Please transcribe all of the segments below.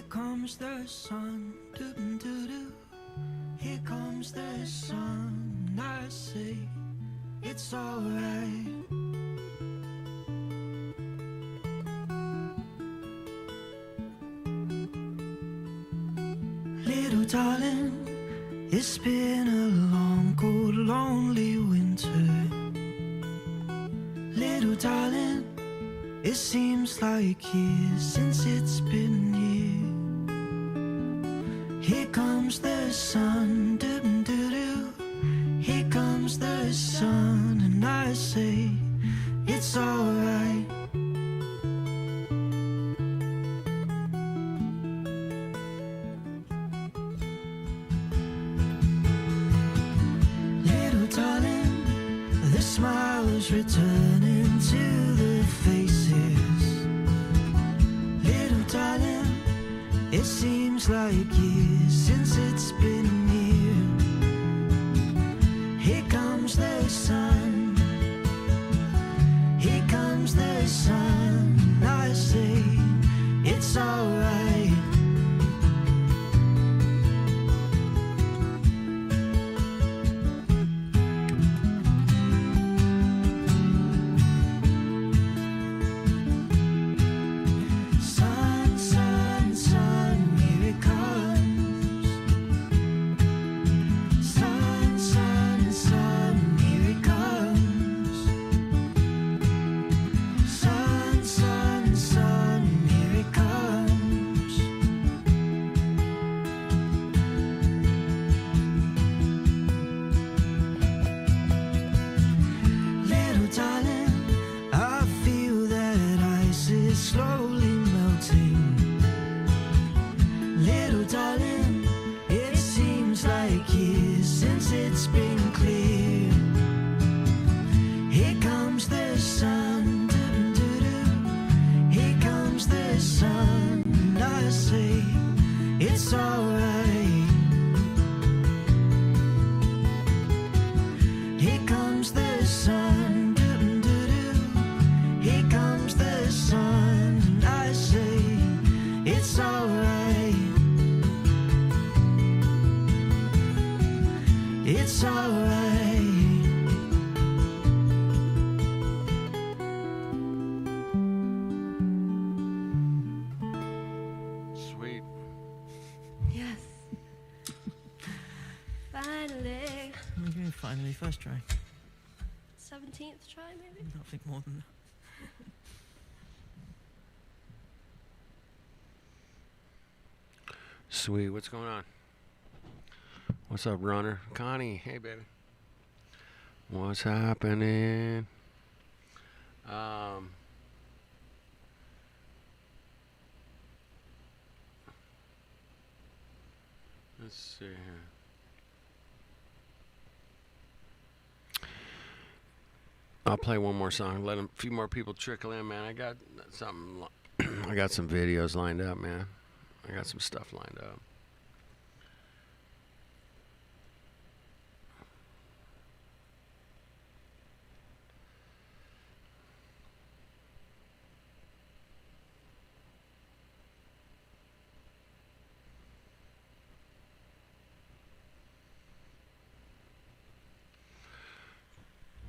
Here comes the sun, doo-doo-doo. Here comes the sun, I say it's alright. Little darling, it's been a long, cold, lonely winter. Little darling, it seems like years since it's been here. Here comes the sun, doo-doo-doo. Here comes the sun, and I say it's alright. Little darling, the smiles returning to the faces. Little darling, it seems like years since it's been here. Here comes the sun. Here comes the sun. I say it's alright. Sun, sun, sun, here it comes. Sun, sun, sun, here it comes. Sun, sun, sun, here it comes. Little darling, I feel that ice is slowly melting. Little darling, it seems like years since it's been clear. Here comes the sun, doo-doo-doo. Here comes the sun, and I say it's alright. Here comes the sun, doo-doo-doo. Here comes the sun, and I say it's alright. It's alright. Sweet. Yes. Finally. Okay, finally, first try. 17th try, maybe? Nothing more than that. Sweet. What's going on? What's up, runner? Connie. Hey, baby. What's happening? Let's see here. I'll play one more song. Let a few more people trickle in, man. I got something. I got some videos lined up, man. I got some stuff lined up.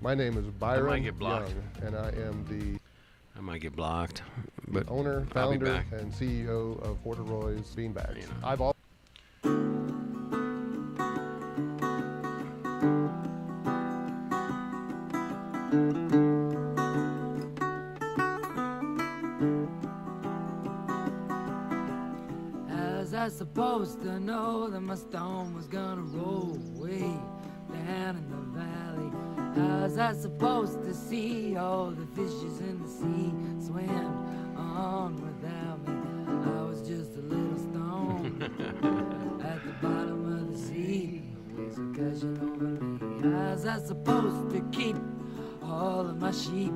My name is Byron get blocked. Young, and I am the I might get blocked, but owner, I'll be founder, back. and CEO of Corduroy's Beanbags. You know. I've al- As I supposed to know that my stone was gonna roll way down in the valley. As I supposed to see all the fishes in the sea swim on without me. I was just a little stone at the bottom of the sea. Waves were gushing over me. As I supposed to keep all of my sheep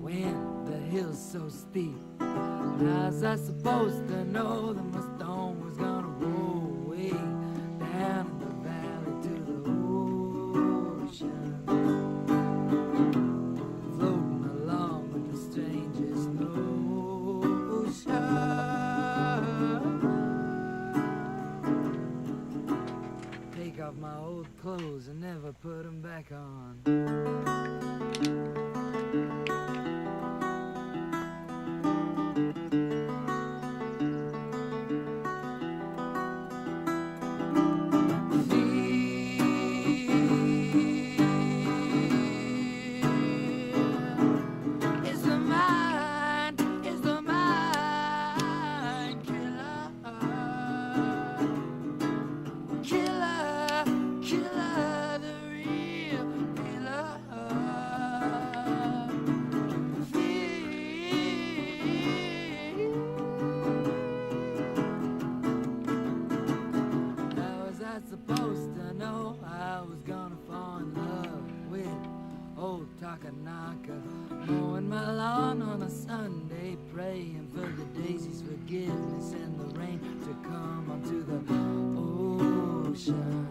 when the hill's so steep. As I supposed to know that my stone was gonna roll way down in the valley to the ocean, floating along with the strangest notion. back on. Is the mind killer? Killer, the real killer. How was I supposed to know I was gonna fall in love with old Takanaka? Mowing my lawn on a Sunday, praying for the daisies' forgiveness and the rain to come onto the ocean.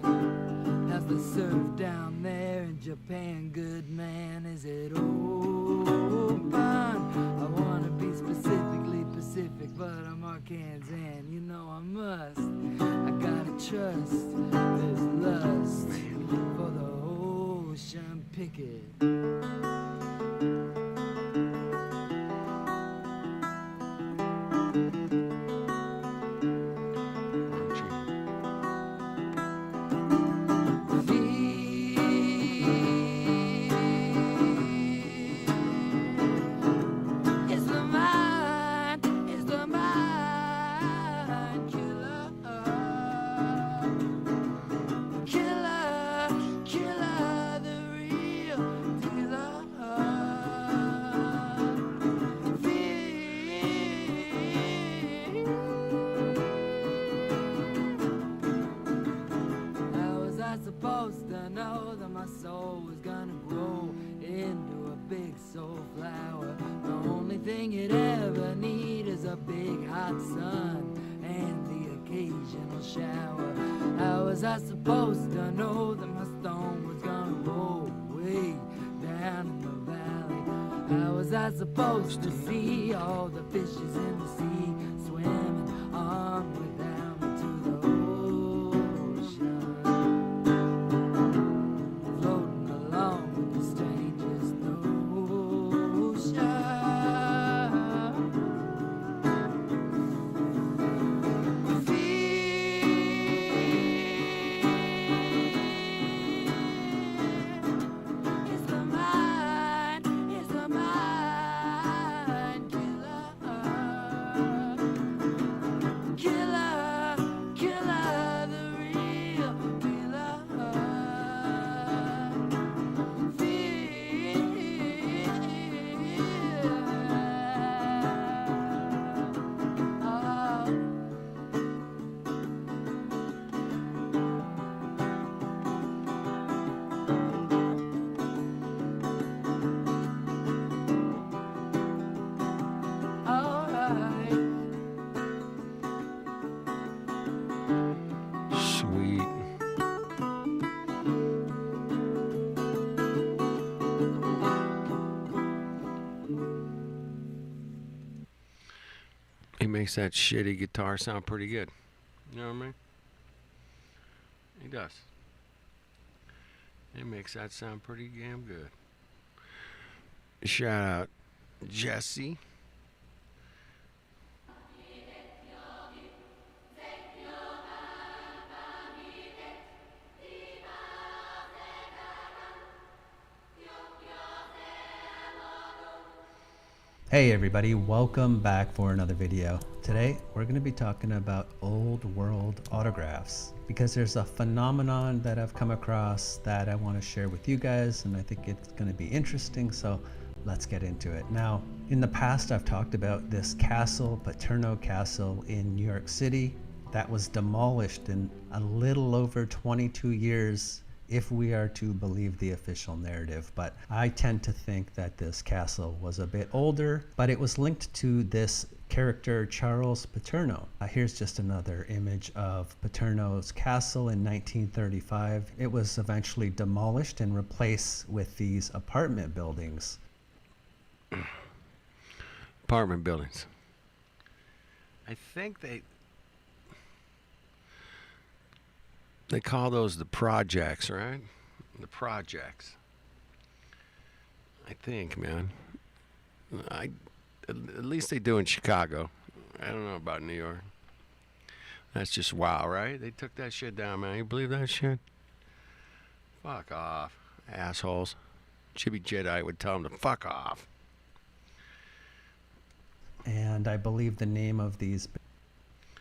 How's the surf down there in Japan, good man? Is it open? I wanna be specifically Pacific, but I'm Arkansan. You know I must. I gotta trust this lust for the ocean picket. Is the mind killer? Killer, the real dealer. How was I supposed to know that my soul was gonna grow into a big soul flower? The only thing it ever need is a big hot sun and the occasional shower. How was I supposed to know that my stone was gonna roll way down in the valley? How was I supposed to see all the fishes in the sea swimming on without me to the ocean? Floating along with the strangest notion. Is the mind killer? Killer, the real killer. All right. Sweet. He makes that shitty guitar sound pretty good. You know what I mean? He does. He makes that sound pretty damn good. Shout out Jesse. Hey everybody, welcome back for another video. Today we're going to be talking about old world autographs because there's a phenomenon that I've come across that I want to share with you guys, and I think it's going to be interesting, so let's get into it. Now, in the past I've talked about this castle, Paterno Castle in New York City, that was demolished in a little over 22 years if we are to believe the official narrative. But I tend to think that this castle was a bit older, but it was linked to this character Charles Paterno. Here's just another image of Paterno's castle in 1935. It was eventually demolished and replaced with these apartment buildings. Apartment buildings. I think they call those the projects, right? The projects. I think, man. At least they do in Chicago. I don't know about New York. That's just wow, right? They took that shit down, man. You believe that shit? Fuck off, assholes. Chibi Jedi would tell them to fuck off. And I believe the name of these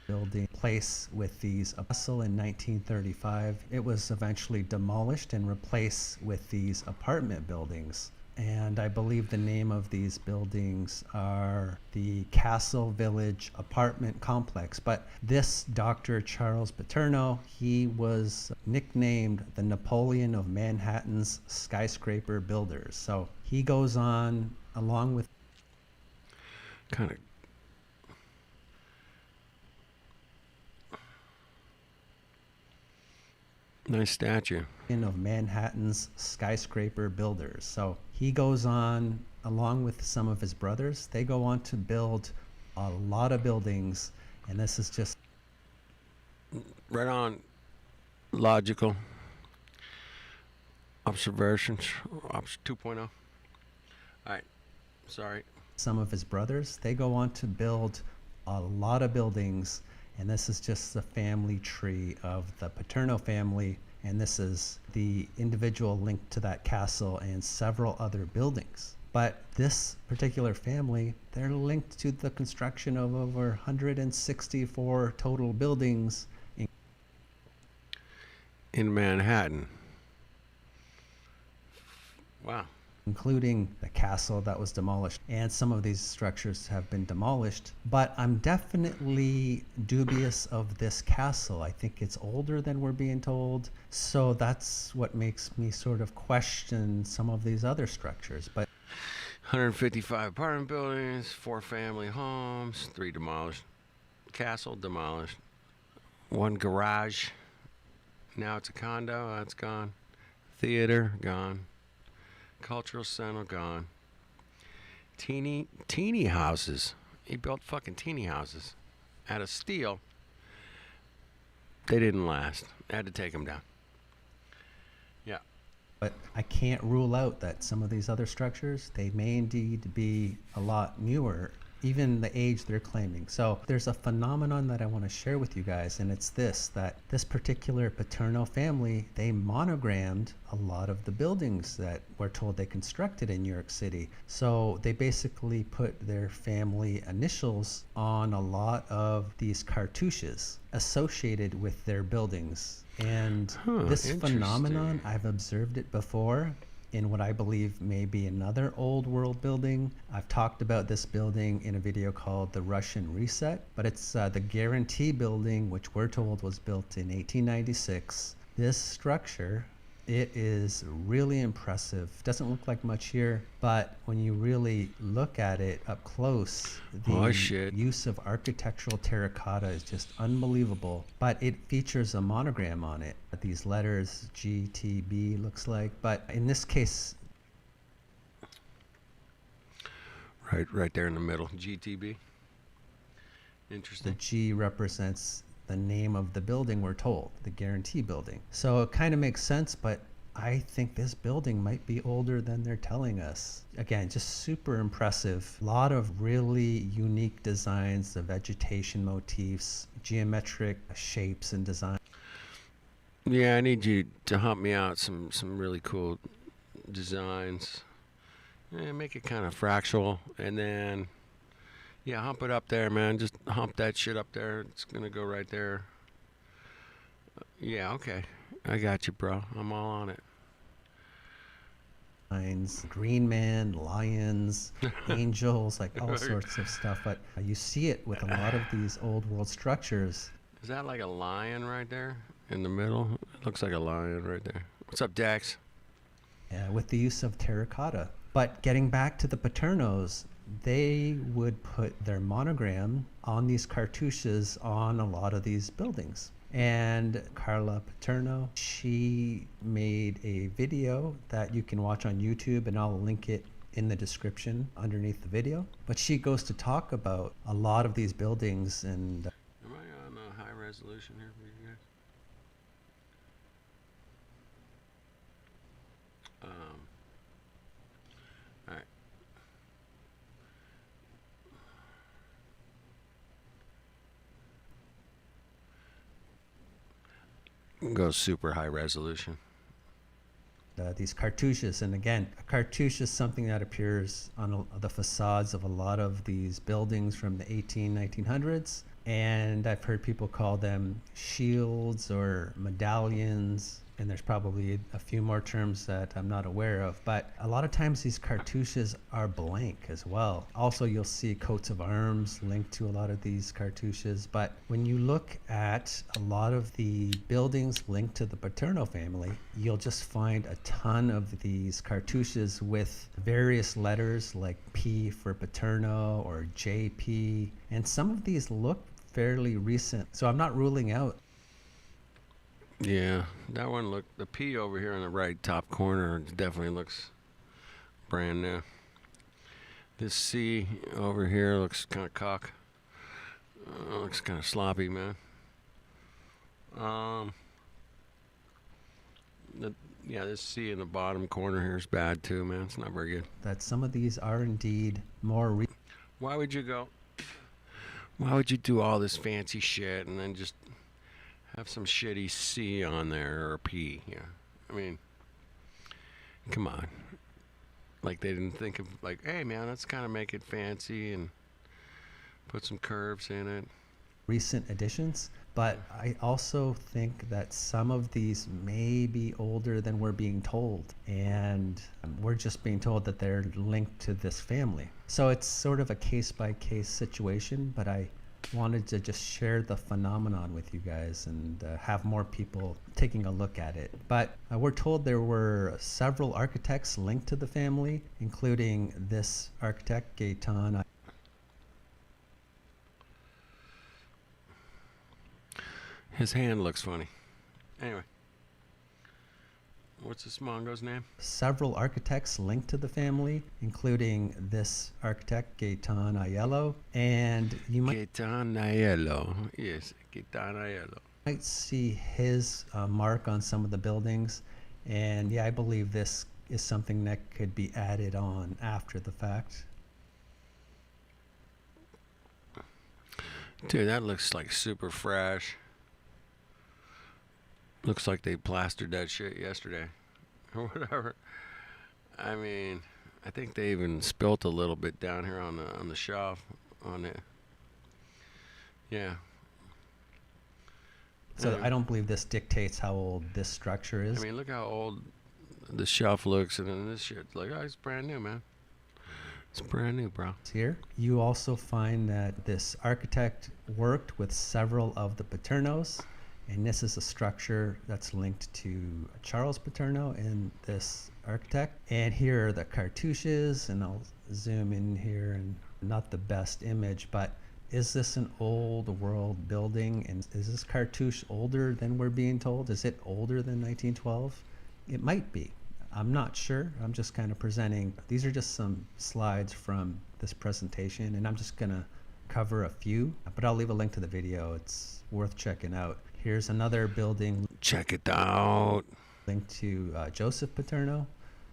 building place with these Bustle in 1935. It was eventually demolished and replaced with these apartment buildings. And I believe the name of these buildings are the Castle Village Apartment Complex. But this Dr. Charles Paterno, he was nicknamed the Napoleon of Manhattan's skyscraper builders. So he goes on, along with Kind of. Nice statue. of Manhattan's skyscraper builders. So he goes on, along with some of his brothers, they go on to build a lot of buildings. And this is just Right on. Logical. Observations. 2.0. All right. Sorry. some of his brothers. They go on to build a lot of buildings. And this is just the family tree of the Paterno family. And this is the individual linked to that castle and several other buildings. But this particular family, they're linked to the construction of over 164 total buildings, In Manhattan. Wow. including the castle that was demolished. And some of these structures have been demolished. But I'm definitely dubious of this castle. I think it's older than we're being told. So that's what makes me sort of question some of these other structures. But 155 apartment buildings, 4 family homes, 3 demolished. Castle demolished. 1 garage. Now it's a condo. That's gone. Theater gone. Cultural center gone. Teeny houses. He built fucking teeny houses out of steel. They didn't last. I had to take them down. Yeah. But I can't rule out that some of these other structures, they may indeed be a lot newer, even the age they're claiming. So there's a phenomenon that I want to share with you guys, and it's this, that this particular Paterno family, they monogrammed a lot of the buildings that we're told they constructed in New York City. So they basically put their family initials on a lot of these cartouches associated with their buildings. And this phenomenon, interesting. I've observed it before in what I believe may be another old world building. I've talked about this building in a video called The Russian Reset, but it's the Guarantee Building, which we're told was built in 1896. This structure, it is really impressive. Doesn't look like much here, but when you really look at it up close, Oh, the shit. use of architectural terracotta is just unbelievable. But it features a monogram on it. These letters, GTB looks like, but in this case, Right there in the middle. GTB. the Interesting. G represents the name of the building, we're told, the Guarantee Building. So it kind of makes sense, but I think this building might be older than they're telling us. Again, just super impressive. A lot of really unique designs, the vegetation motifs, geometric shapes and design. Yeah, I need you to hump me out some really cool designs. Yeah, make it kind of fractal, and then yeah, hump it up there, man. Just hump that shit up there. It's gonna go right there. Yeah, okay. I got you, bro. I'm all on it. Green Man, lions, angels, like all sorts of stuff. But you see it with a lot of these old world structures. Is that like a lion right there in the middle? It looks like a lion right there. What's up, Dax? With the use of terracotta. But getting back to the Paternos, they would put their monogram on these cartouches on a lot of these buildings. And Carla Paterno, she made a video that you can watch on YouTube, and I'll link it in the description underneath the video. But she goes to talk about a lot of these buildings, and Am I on high resolution here for you goes super high resolution. These cartouches, and again, a cartouche is something that appears on the facades of a lot of these buildings from the 1900s, and I've heard people call them shields or medallions, and there's probably a few more terms that I'm not aware of, but a lot of times these cartouches are blank as well. Also, you'll see coats of arms linked to a lot of these cartouches, but when you look at a lot of the buildings linked to the Paterno family, you'll just find a ton of these cartouches with various letters like P for Paterno or JP, and some of these look fairly recent, so I'm not ruling out. Yeah, that one the P over here in the right top corner definitely looks brand new. This C over here looks kind of cock. Looks kind of sloppy, man. This C in the bottom corner here is bad too, man. It's not very good. That some of these are indeed more Why would you do all this fancy shit and then just have some shitty C on there or a P? Yeah, I mean, come on. Like they didn't think of like, hey man, let's kind of make it fancy and put some curves in it. recent additions, but I also think that some of these may be older than we're being told, and we're just being told that they're linked to this family. So it's sort of a case-by-case situation, but I wanted to just share the phenomenon with you guys and have more people taking a look at it. But we're told there were several architects linked to the family, including this architect, Gaetan. His hand looks funny. Anyway. What's this Mongo's name? Several architects linked to the family, including this architect, Gaetan Aiello. And you Gaetan Aiello. Yes, Gaetan Aiello. might see his mark on some of the buildings. And yeah, I believe this is something that could be added on after the fact. Dude, that looks like super fresh. Looks like they plastered that shit yesterday or whatever. I mean, I think they even spilt a little bit down here on the shelf on it. Yeah. So I don't believe this dictates how old this structure is. I mean, look how old the shelf looks, and then this shit's like, oh, it's brand new, man. It's brand new, bro. Here, you also find that this architect worked with several of the Paternos. And this is a structure that's linked to Charles Paterno and this architect. And here are the cartouches, and I'll zoom in here, and not the best image, but is this an old world building? And is this cartouche older than we're being told? Is it older than 1912? It might be. I'm not sure. I'm just kind of presenting. These are just some slides from this presentation, and I'm just gonna cover a few, but I'll leave a link to the video. It's worth checking out. Here's another building. Check it out. Linked to Joseph Paterno,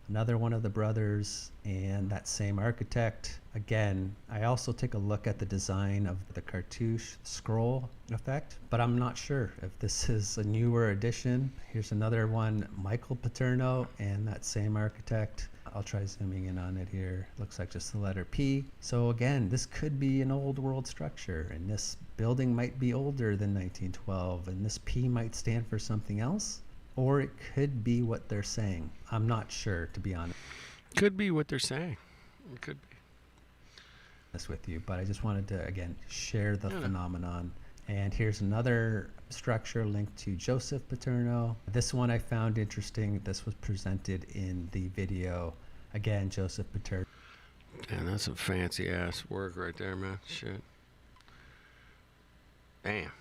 another one of the brothers, and that same architect. Again, I also take a look at the design of the cartouche scroll effect, but I'm not sure if this is a newer addition. Here's another one, Michael Paterno, and that same architect. I'll try zooming in on it here. Looks like just the letter P. So again, this could be an old world structure, and this building might be older than 1912, and this P might stand for something else, or it could be what they're saying. I'm not sure, to be honest. Could be what they're saying. It could be. This with you, but I just wanted to again share the phenomenon. And here's another structure linked to Joseph Paterno. This one I found interesting. This was presented in the video. Again, Joseph Paterno. Damn, that's some fancy ass work right there, man. Shit. Damn.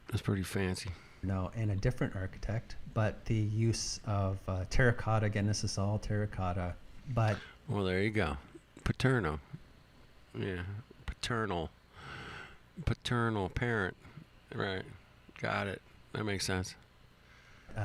That's pretty fancy. No, and a different architect, but the use of terracotta. Again, this is all terracotta, but Well, there you go. Paterno. Yeah. Paternal parent. Right. Got it. That makes sense.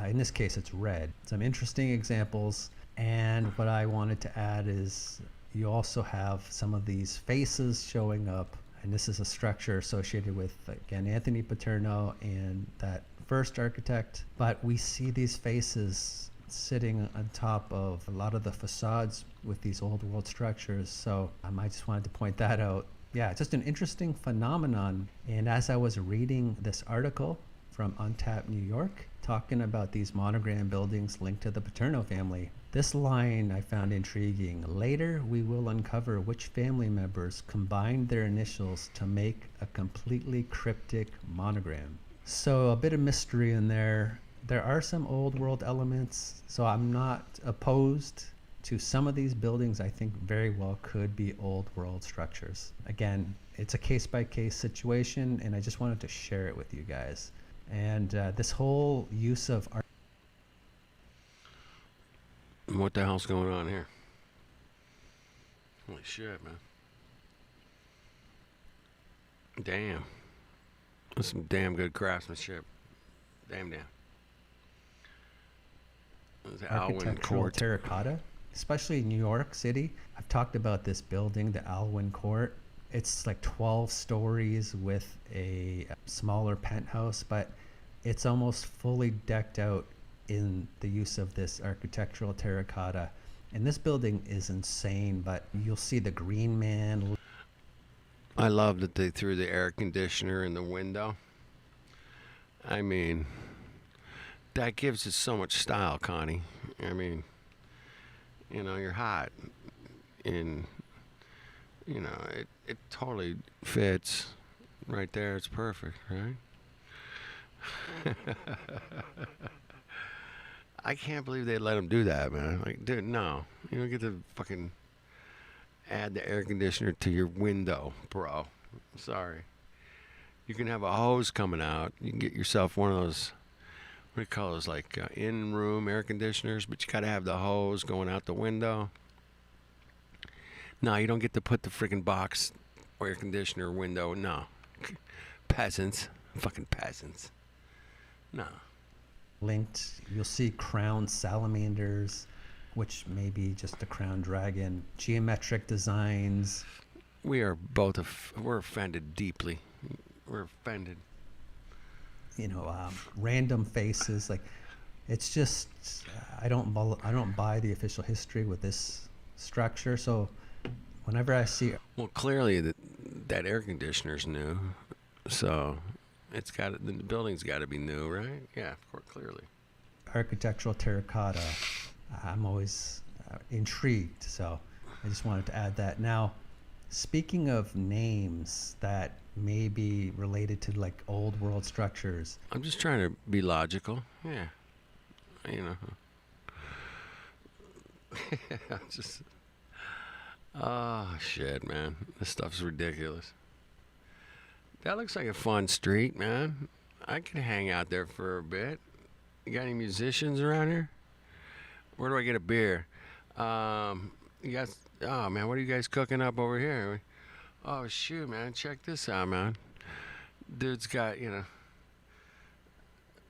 in this case it's red. Some interesting examples, and what I wanted to add is you also have some of these faces showing up And this is a structure associated with, again, Anthony Paterno and that first architect. But we see these faces sitting on top of a lot of the facades with these old world structures. So I just wanted to point that out. Yeah, just an interesting phenomenon. And as I was reading this article from Untapped New York, talking about these monogram buildings linked to the Paterno family, this line I found intriguing. Later, we will uncover which family members combined their initials to make a completely cryptic monogram. So a bit of mystery in there. There are some old world elements, so I'm not opposed to some of these buildings. I think very well could be old world structures. Again, it's a case-by-case situation, and I just wanted to share it with you guys. And this whole use of art. What the hell's going on here? Holy shit, man. Damn. That's some damn good craftsmanship. Damn. There's Alwyn Architectural Court. terracotta, especially in New York City. I've talked about this building, the Alwyn Court. It's like 12 stories with a smaller penthouse, but it's almost fully decked out in the use of this architectural terracotta. And this building is insane, but you'll see the Green Man. I love that they threw the air conditioner in the window. I mean, that gives it so much style, Connie. I mean, you know, you're hot. And, you know, it totally fits right there. It's perfect, right? I can't believe they let him do that, man. Like, dude, no. You don't get to fucking add the air conditioner to your window, bro. I'm sorry. You can have a hose coming out. You can get yourself one of those, what do you call those, like in-room air conditioners, but you got to have the hose going out the window. No, you don't get to put the freaking box air conditioner window. No. Peasants. Fucking peasants. No. Linked, you'll see crowned salamanders, which may be just a crowned dragon, geometric designs. We are both, we're offended deeply. We're offended. You know, random faces. Like, it's just, I don't buy the official history with this structure. So whenever I see, Well, clearly that air conditioner's new, so the building's got to be new, right? Yeah, of course, clearly. architectural terracotta, I'm always intrigued. So I just wanted to add that. Now, speaking of names that may be related to like old world structures, I'm just trying to be logical. Yeah, you know. Just, oh shit, man, this stuff's ridiculous. That looks like a fun street, man. I could hang out there for a bit. You got any musicians around here? Where do I get a beer? You guys, oh man, what are you guys cooking up over here? Oh shoot, man, check this out, man. Dude's got, you know,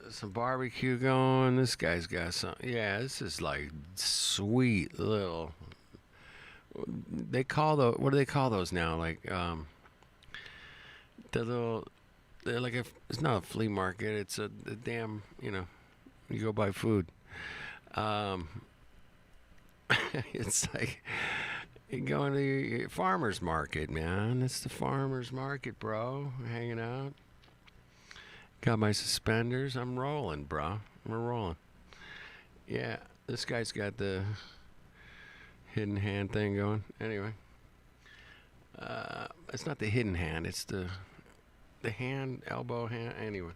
some barbecue going. This guy's got some. Yeah, this is like sweet little. They call what do they call those now? Like the little. They're like it's not a flea market. It's a damn. You know, you go buy food. It's like you going to your farmer's market, man. It's the farmer's market, bro. Hanging out. Got my suspenders. I'm rolling, bro. We're rolling. Yeah, this guy's got the hidden hand thing going. Anyway, it's not the hidden hand. It's the hand, elbow, hand. Anyway,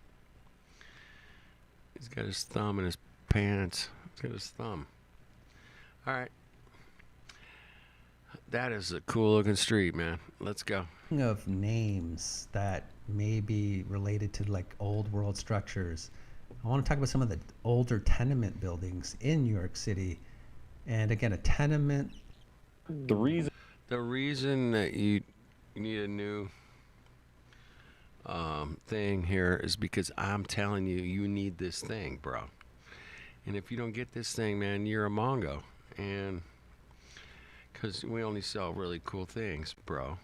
he's got his thumb in his pants. He's got his thumb. All right. That is a cool looking street, man. Let's go. speaking of names that may be related to like old world structures, I want to talk about some of the older tenement buildings in New York City. And again, a tenement. The reason that you need a new thing here is because I'm telling you, you need this thing, bro. And if you don't get this thing, man, you're a Mongo. And because we only sell really cool things, bro.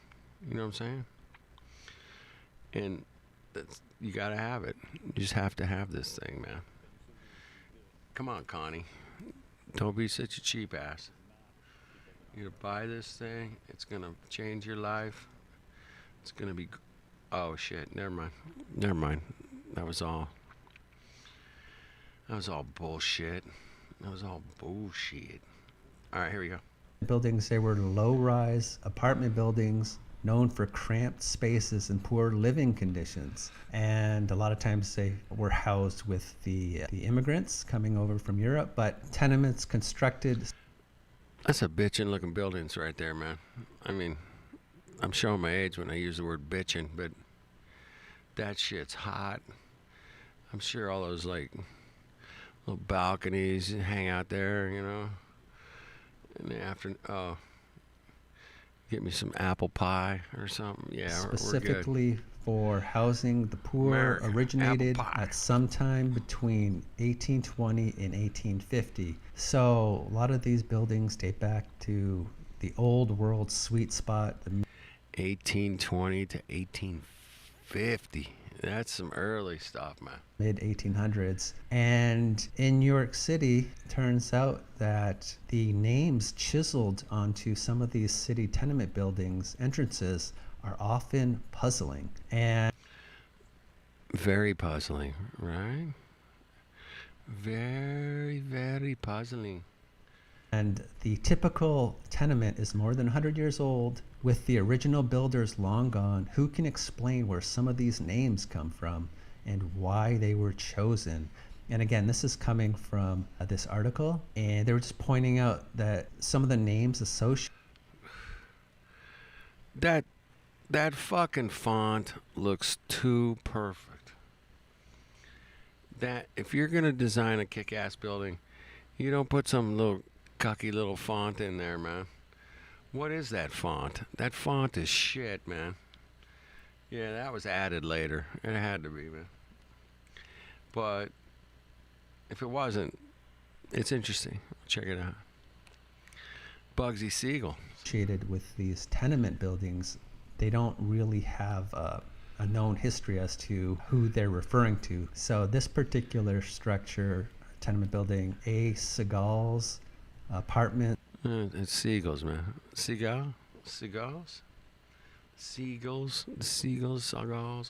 You know what I'm saying? And you gotta have it. You just have to have this thing, man. Come on, Connie. Don't be such a cheap ass. You're gonna buy this thing. It's gonna change your life. It's gonna be. Oh shit! Never mind. Never mind. That was all bullshit. That was all bullshit. All right, here we go. Buildings, they were low-rise apartment buildings known for cramped spaces and poor living conditions. And a lot of times they were housed with the immigrants coming over from Europe, but tenements constructed. That's a bitchin' looking buildings right there, man. I mean, I'm showing my age when I use the word bitchin', but that shit's hot. I'm sure all those like little balconies hang out there, you know. In the afternoon, get me some apple pie or something. Yeah, we're good. Specifically for housing the poor, America, originated apple pie. at some time between 1820 and 1850. So a lot of these buildings date back to the old world sweet spot, the 1820 to 1850. That's some early stuff, man. mid 1800s. And in New York City, turns out that the names chiseled onto some of these city tenement buildings entrances are often puzzling. And Very puzzling, right? Very, very puzzling. the typical tenement is more than 100 years old, with the original builders long gone. Who can explain where some of these names come from and why they were chosen? And again, this is coming from this article, and they were just pointing out that some of the names associated. That fucking font looks too perfect. That if you're gonna design a kick-ass building, you don't put some little cucky little font in there, man. What is that font? That font is shit, man. Yeah, that was added later. It had to be, man. But if it wasn't, it's interesting. Check it out. Bugsy Siegel. associated with these tenement buildings, they don't really have a known history as to who they're referring to. So this particular structure, tenement building, A. Seagal's apartment. It's seagulls, man. Seagulls? Seagulls? Seagulls? Seagulls?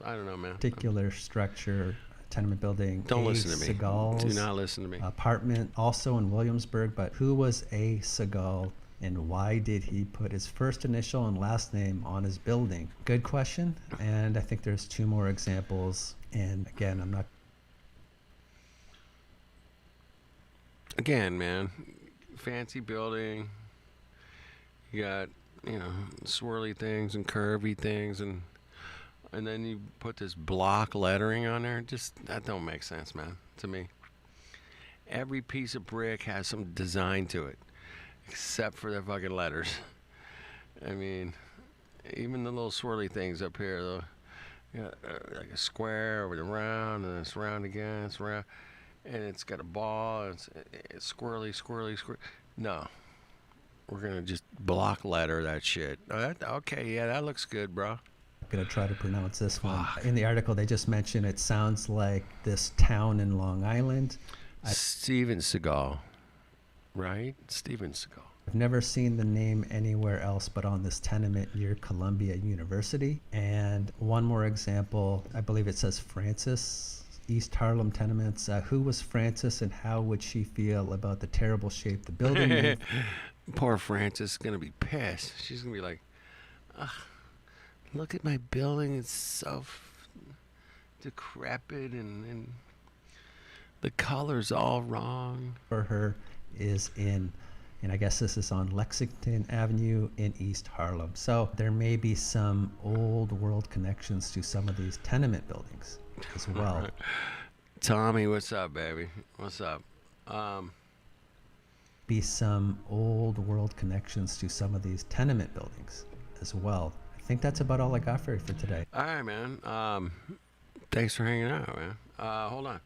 I don't know, man. Particular structure, tenement building. Don't A. listen to me. Seagal's Do not listen to me. apartment, also in Williamsburg. But who was A. Seagal, and why did he put his first initial and last name on his building? Good question. And I think there's two more examples. And again, I'm not. Again, man, fancy building. You got, swirly things and curvy things, and then you put this block lettering on there. Just that don't make sense, man, to me. Every piece of brick has some design to it, except for the fucking letters. I mean, even the little swirly things up here, though. You got like a square with a round, and it's round again, it's round. And it's got a ball, and it's squirrely. No. We're going to just block letter that shit. Okay, yeah, that looks good, bro. Gonna try to pronounce this one. In the article, they just mentioned it sounds like this town in Long Island. Steven Seagal, right? Steven Seagal. I've never seen the name anywhere else but on this tenement near Columbia University. And one more example, I believe it says Francis, East Harlem tenements. Who was Francis, and how would she feel about the terrible shape the building in? Poor Francis is going to be pissed. She's going to be like, ugh, look at my building. It's so decrepit, and the color's all wrong. For her is in, and I guess this is on Lexington Avenue in East Harlem. So there may be some old world connections to some of these tenement buildings as well. Tommy, what's up, baby? What's up? Be some old world connections to some of these tenement buildings as well. I think that's about all I got for you for today. All right, man. Thanks for hanging out, man. Hold on.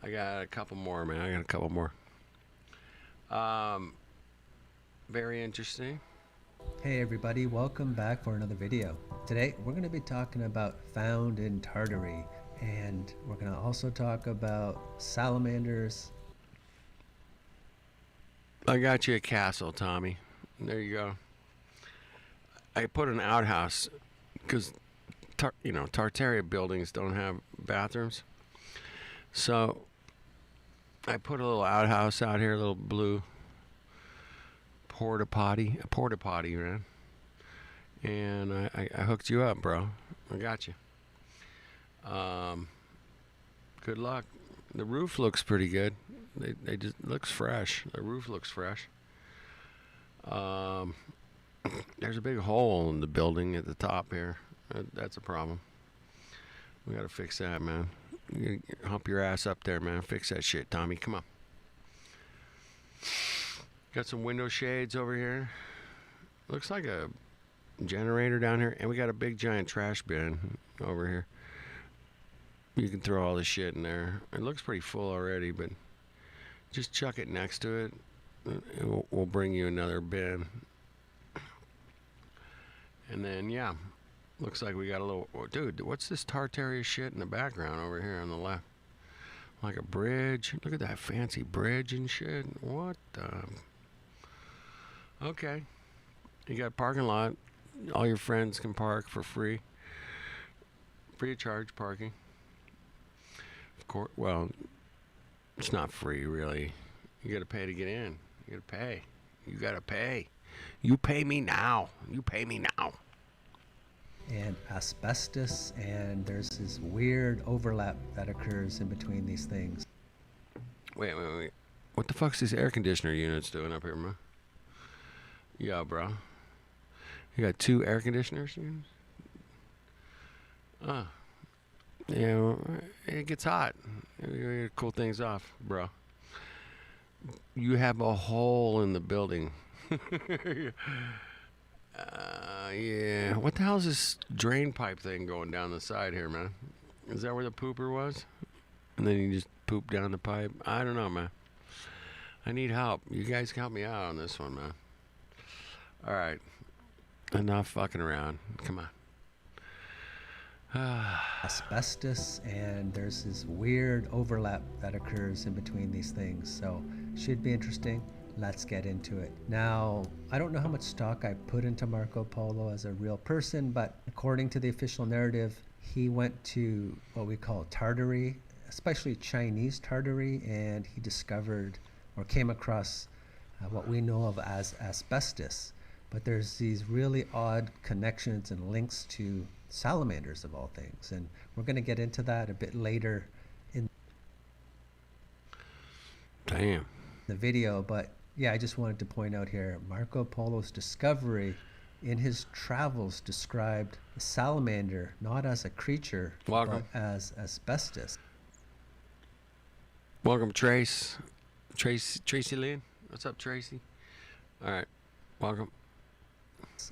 I got a couple more, man. Very interesting. Hey everybody, welcome back for another video. Today we're going to be talking about Found in Tartary, and we're going to also talk about salamanders. I got you a castle, Tommy. There you go. I put an outhouse because, Tartaria buildings don't have bathrooms. So I put a little outhouse out here, a little blue porta potty, man. And I hooked you up, bro. I got you. Good luck. The roof looks pretty good. They just looks fresh. The roof looks fresh. There's a big hole in the building at the top here. That's a problem. We gotta fix that, man. You gotta hump your ass up there, man. Fix that shit, Tommy. Come on. Got some window shades over here. Looks like a generator down here, and we got a big giant trash bin over here. You can throw all this shit in there. It looks pretty full already, but just chuck it next to it, and we'll bring you another bin. And then, yeah, looks like we got a little... Oh, dude, what's this Tartaria shit in the background over here on the left? Like a bridge. Look at that fancy bridge and shit. What the... Okay. You got a parking lot. All your friends can park for free. Free of charge parking. Of course, well, it's not free, really. You got to pay to get in. You got to pay. You got to pay. You pay me now. You pay me now. And asbestos, and there's this weird overlap that occurs in between these things. Wait. What the fuck's this air conditioner units doing up here, man? Yeah, bro. You got 2 air conditioners units? Yeah, well, it gets hot. You gotta cool things off, bro. You have a hole in the building. Yeah. What the hell is this drain pipe thing going down the side here, man? Is that where the pooper was? And then you just poop down the pipe? I don't know, man. I need help. You guys help me out on this one, man. All right. Enough fucking around. Come on. Asbestos, and there's this weird overlap that occurs in between these things, so should be interesting. Let's get into it. Now, I don't know how much stock I put into Marco Polo as a real person, but according to the official narrative, he went to what we call Tartary, especially Chinese Tartary, and he discovered or came across what we know of as asbestos. But there's these really odd connections and links to salamanders of all things, and we're going to get into that a bit later in the video. But yeah, I just wanted to point out here, Marco Polo's discovery in his travels described the salamander not as a creature, Welcome. but as asbestos. Welcome, Tracy Lynn. What's up, Tracy? All right. Welcome.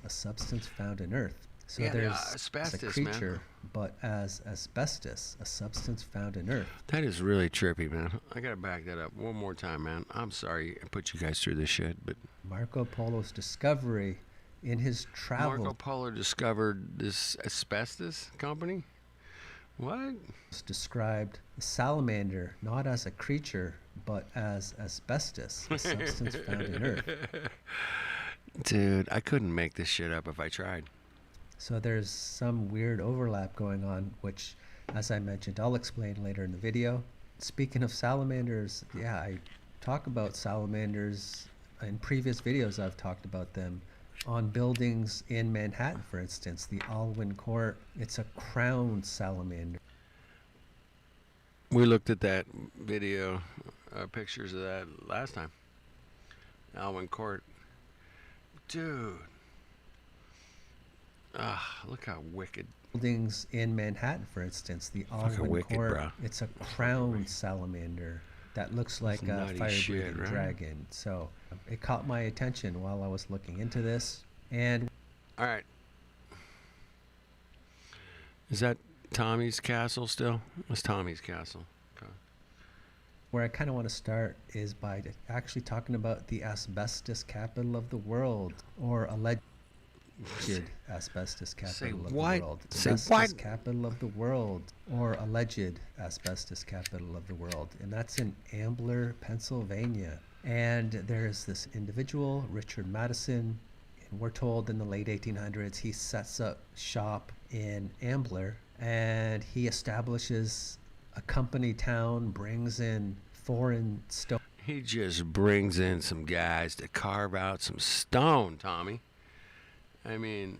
A substance found in earth. So Yeah, there's asbestos, as a creature, but as asbestos, a substance found in earth. That is really trippy, man. I gotta back that up one more time, man. I'm sorry I put you guys through this shit, but Marco Polo's discovery in his Marco travel Polo discovered this asbestos company? What? described the salamander not as a creature, but as asbestos, a substance found in earth. Dude, I couldn't make this shit up if I tried. So there's some weird overlap going on, which, as I mentioned, I'll explain later in the video. Speaking of salamanders, yeah, I talk about salamanders in previous videos. I've talked about them on buildings in Manhattan, for instance, the Alwyn Court. It's a crowned salamander. We looked at that video, pictures of that last time. Alwyn Court. Dude. Look how wicked. Buildings in Manhattan, for instance, the Fucking Alwyn wicked, Court. bro. It's a crowned salamander that looks like a nutty fire-breathing shit, right? dragon. So it caught my attention while I was looking into this. And All right. Is that Tommy's castle still? It's Tommy's castle. Okay. where I kind of want to start is by actually talking about the asbestos capital of the world, or alleged. asbestos Say capital of what? the world. Say Asbestos what? capital of the world, or alleged asbestos capital of the world, and that's in Ambler, Pennsylvania. And there's this individual, Richard Madison, and we're told in the late 1800s he sets up shop in Ambler, and he establishes a company town, brings in foreign stone. He just brings in some guys to carve out some stone, Tommy. I mean,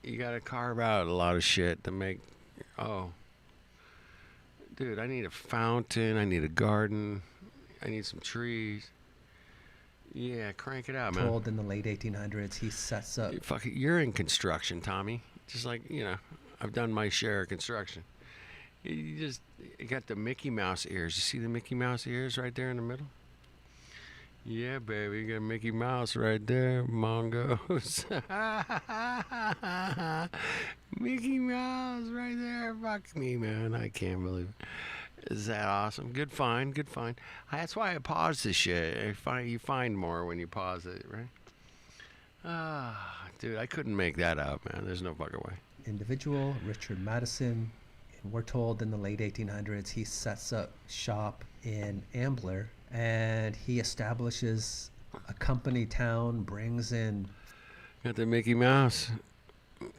you gotta carve out a lot of shit to make. Oh, dude, I need a fountain. I need a garden. I need some trees. Yeah, crank it out, man. Told in the late 1800s he sets up You're in construction, Tommy. Just like, I've done my share of construction. You got the Mickey Mouse ears. You see the Mickey Mouse ears right there in the middle? Yeah, baby, you got Mickey Mouse right there, Mongoose. Mickey Mouse right there. Fuck me, man. I can't believe it. Is that awesome? Good find, good find. That's why I pause this shit. You find more when you pause it, right? Dude, I couldn't make that up, man. There's no fucking way. individual, Richard Madison. And we're told in the late 1800s he sets up shop in Ambler, and he establishes a company town, brings in. Got the Mickey Mouse.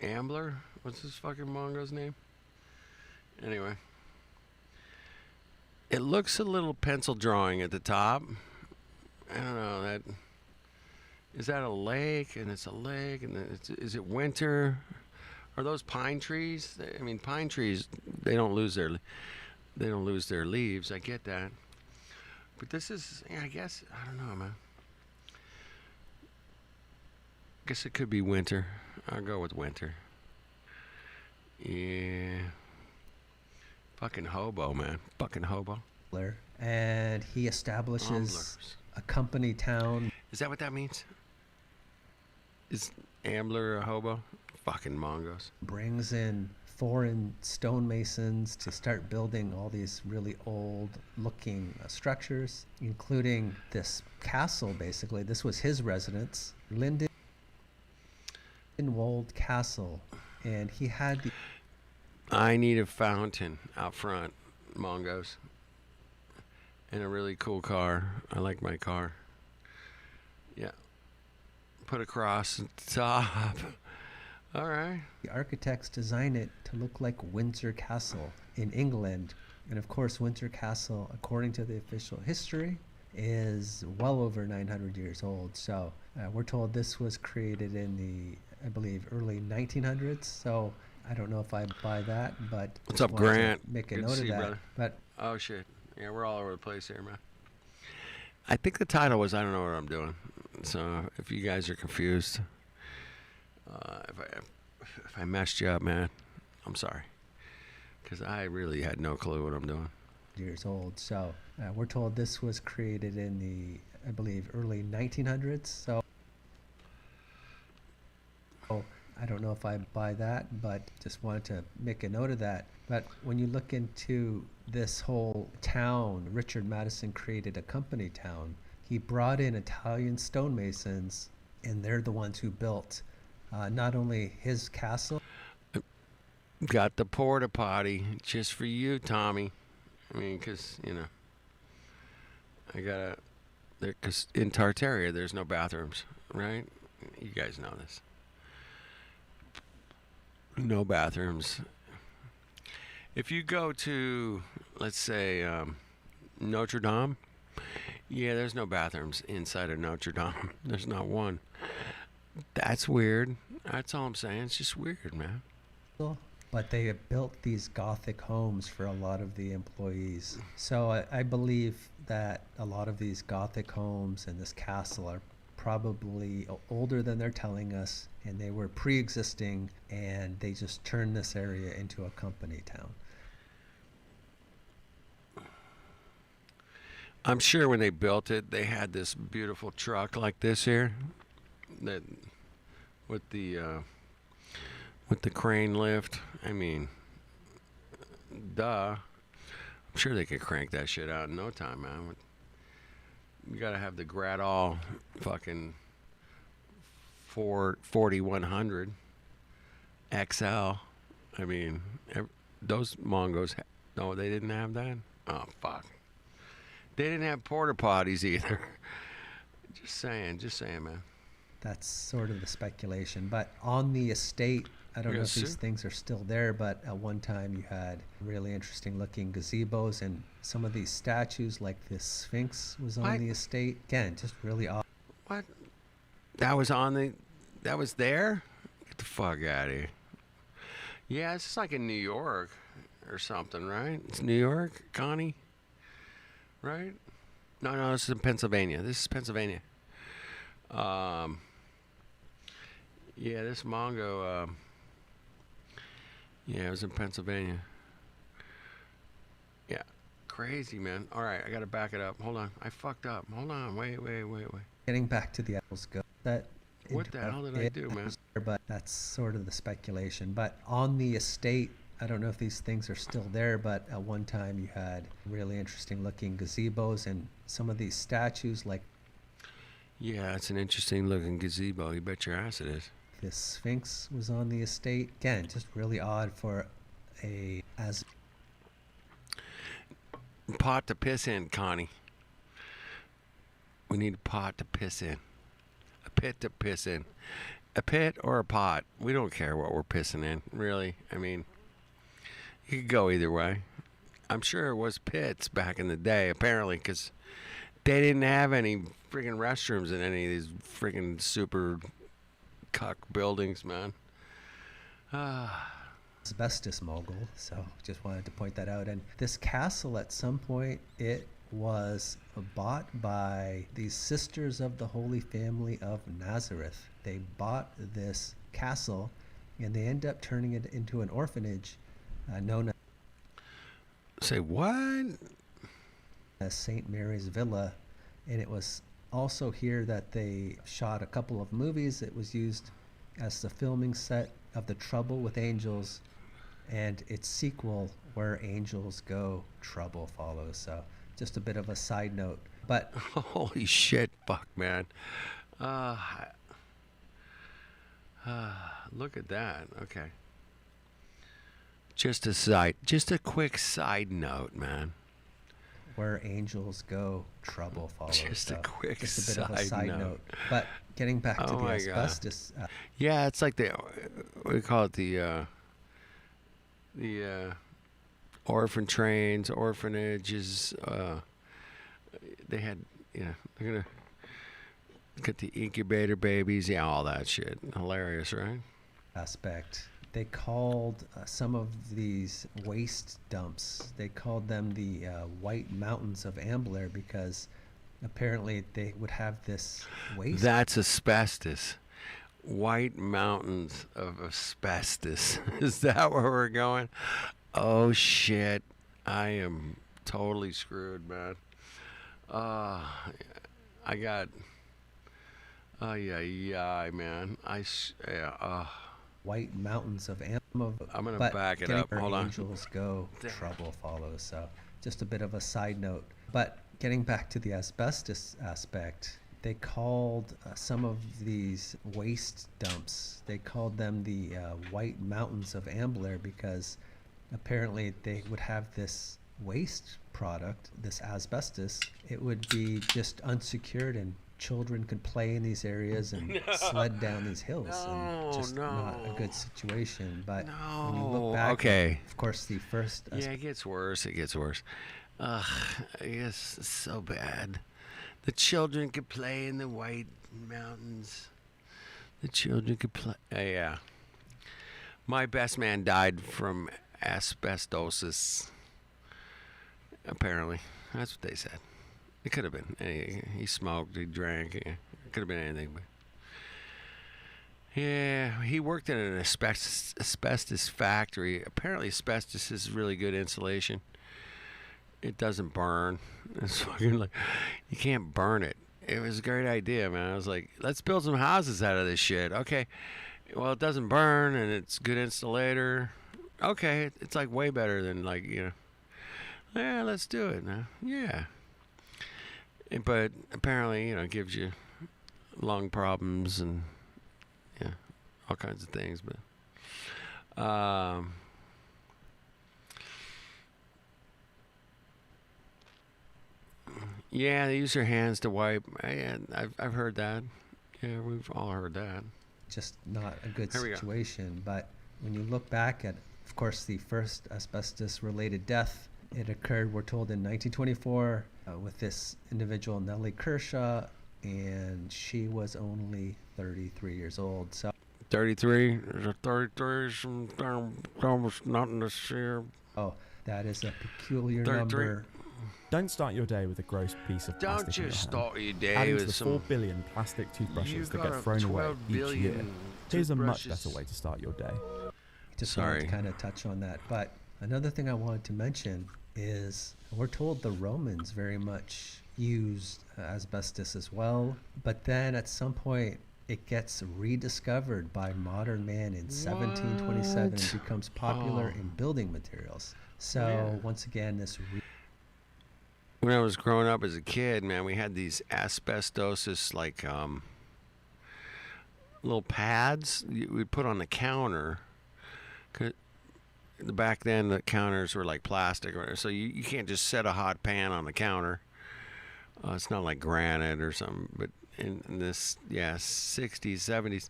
Ambler? What's this fucking mongo's name? Anyway. It looks a little pencil drawing at the top. I don't know. Is that a lake? And it's a lake. And is it winter? Are those pine trees? I mean, pine trees, they don't lose their leaves. I get that. But this is, I guess, I don't know, man. I guess it could be winter. I'll go with winter. Yeah. Fucking hobo, man. Fucking hobo. And he establishes a company town. Is that what that means? Is Ambler a hobo? Fucking Mongos. Brings in foreign stonemasons to start building all these really old looking structures, including this castle, basically. This was his residence, Lindenwold Castle. And he had the... I need a fountain out front, Mongos. And a really cool car. I like my car. Yeah. Put a cross at the top. All right. The architects designed it to look like Windsor Castle in England. And of course, Windsor Castle, according to the official history, is well over 900 years old. So we're told this was created in the, I believe, early 1900s. So I don't know if I buy that, but what's up, Grant? Make a Good to note see of you, that. brother. But oh shit, yeah, we're all over the place here, man. I think the title was I don't know what I'm doing. So if you guys are confused, if I messed you up, man, I'm sorry, because I really had no clue what I'm doing. years old. So we're told this was created in the, I believe, early 1900s. So I don't know if I buy that, but just wanted to make a note of that. But when you look into this whole town, Richard Madison created a company town. He brought in Italian stonemasons, and they're the ones who built not only his castle. Got the porta potty just for you, Tommy. I mean, because, because in Tartaria there's no bathrooms, right? You guys know this. No bathrooms. If you go to, let's say, Notre Dame, yeah, there's no bathrooms inside of Notre Dame. There's not one. That's weird. That's all I'm saying. It's just weird, man. But they have built these Gothic homes for a lot of the employees. So I believe that a lot of these Gothic homes and this castle are probably older than they're telling us, and they were pre-existing, and they just turned this area into a company town. I'm sure when they built it, they had this beautiful truck like this here, that with the crane lift. I mean, duh. I'm sure they could crank that shit out in no time, man. You gotta have the Gradall fucking 4100 XL. I mean, those Mongos. No, they didn't have that. Oh fuck. They didn't have porta potties either. Just saying, man. That's sort of the speculation. But on the estate, I don't know if these things are still there, but at one time you had really interesting looking gazebos, and some of these statues, like this Sphinx, was on the estate. Again, just really odd. What? That was there? Get the fuck out of here. Yeah, it's just like in New York or something, right? It's New York, Connie? Right? No, this is in Pennsylvania. This is Pennsylvania. Yeah, this Mongo, yeah, it was in Pennsylvania. Yeah, crazy, man. All right, I got to back it up. Hold on. I fucked up. Hold on. Wait. Getting back to the apples go. What the hell did I do, man? But that's sort of the speculation. But on the estate, I don't know if these things are still there, but at one time you had really interesting looking gazebos, and some of these statues, like yeah, it's an interesting looking gazebo. You bet your ass it is. this Sphinx, was on the estate. Again, just really odd for a pot to piss in, Connie. We need a pot to piss in. A pit to piss in. A pit or a pot. We don't care what we're pissing in, really. I mean, you could go either way. I'm sure it was pits back in the day, apparently, because they didn't have any freaking restrooms in any of these freaking super cuck buildings, man. asbestos mogul, so just wanted to point that out. And this castle, at some point, it was bought by these Sisters of the Holy Family of Nazareth. They bought this castle, and they end up turning it into an orphanage known as Say what? St. Mary's Villa, and it was also here that they shot a couple of movies. It was used as the filming set of The Trouble with Angels, and its sequel, Where Angels Go, Trouble follows. So just a bit of a side note. But holy shit, fuck, man. Look at that. Okay. Just a quick side note, man. Where Angels Go, Trouble follows. Just a quick just a bit of a side note. But getting back to the asbestos. Yeah, it's like what do you call it? The orphan trains, orphanages. They had, they're gonna get the incubator babies. Yeah, all that shit. Hilarious, right? Aspect. They called some of these waste dumps, they called them the White Mountains of Ambler, because apparently they would have this waste. That's asbestos. White Mountains of Asbestos. Is that where we're going? Oh shit. I am totally screwed, man. I got yeah, man. White Mountains of Ambler. I'm gonna back it up. Hold on. Angels Go, Trouble follows. So just a bit of a side note. But getting back to the asbestos aspect, they called some of these waste dumps, they called them the White Mountains of Ambler, because apparently they would have this waste product, this asbestos. It would be just unsecured, and children could play in these areas and sled down these hills, and just not a good situation. But when you look back, of course, the first it gets worse. Ugh, I guess it's so bad. The children could play in the White Mountains. The children could play. Yeah. My best man died from asbestosis. Apparently, that's what they said. It could have been. He smoked, he drank. It could have been anything. But yeah, he worked in an asbestos factory. Apparently, asbestos is really good insulation. It doesn't burn. It's fucking like, you can't burn it. It was a great idea, man. I was like, let's build some houses out of this shit. Okay. Well, it doesn't burn, and it's good insulator. Okay, it's like way better than yeah, let's do it now. Yeah. But apparently, it gives you lung problems and all kinds of things. But yeah, they use their hands to wipe. I've heard that. Yeah, we've all heard that. Just not a good Here we go. situation. But when you look back at, of course, the first asbestos-related death, it occurred, we're told, in 1924 with this individual, Nellie Kershaw, and she was only 33 years old. So, 33. There's a 33. Almost nothing this year. oh, that is a peculiar 33. number. Don't start your day with a gross piece of plastic Don't in your just hand. start your day Adding to with the some. 4 billion plastic toothbrushes You've that got get thrown away 12 each year. billion Here's a much toothbrushes. better way to start your day. Just wanted Sorry. to kind of touch on that. But another thing I wanted to mention is we're told the Romans very much used asbestos as well. But then at some point, it gets rediscovered by modern man in 1727 and What? becomes popular Oh. in building materials. So Yeah. once again, this When I was growing up as a kid, man, we had these asbestosis like little pads we'd put on the counter. Back then, the counters were like plastic, so you can't just set a hot pan on the counter. It's not like granite or something, but in this, 60s, 70s,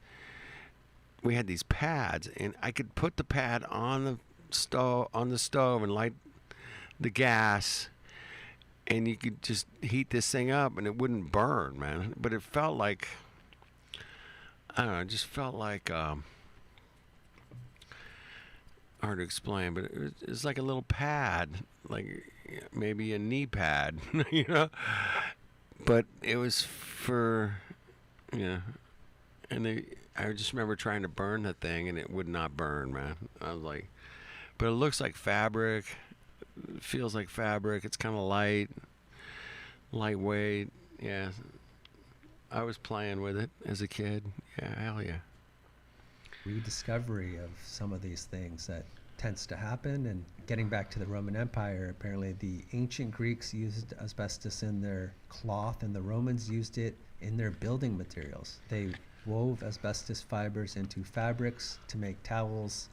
we had these pads, and I could put the pad on the stove and light the gas, and you could just heat this thing up, and it wouldn't burn, man. But it felt like, I don't know, it just felt like hard to explain, but it was like a little pad, like maybe a knee pad, you know. But it was for, and I just remember trying to burn the thing, and it would not burn, man. I was like, but it looks like fabric, it feels like fabric. It's kind of lightweight. Yeah, I was playing with it as a kid. Yeah, hell yeah. rediscovery of some of these things that tends to happen. And getting back to the Roman Empire, apparently the ancient Greeks used asbestos in their cloth and the Romans used it in their building materials. They wove asbestos fibers into fabrics to make towels,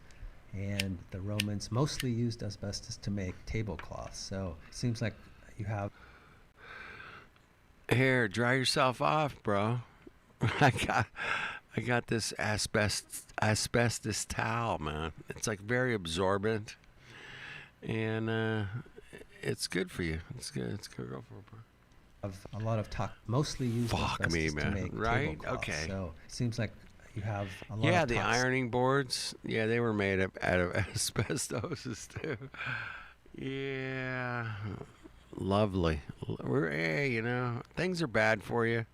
and the Romans mostly used asbestos to make tablecloths. So it seems like you have Here, dry yourself off, bro. I got this asbestos towel, man. It's like very absorbent, and it's good for you. It's good. It's good. Go for it, bro. a lot of mostly used Fuck asbestos me, to man. make Right? tablecloths. Okay. So it seems like you have a lot Yeah, of the tox- ironing boards. Yeah, they were made up out of asbestosis too. Yeah, lovely. Hey, things are bad for you.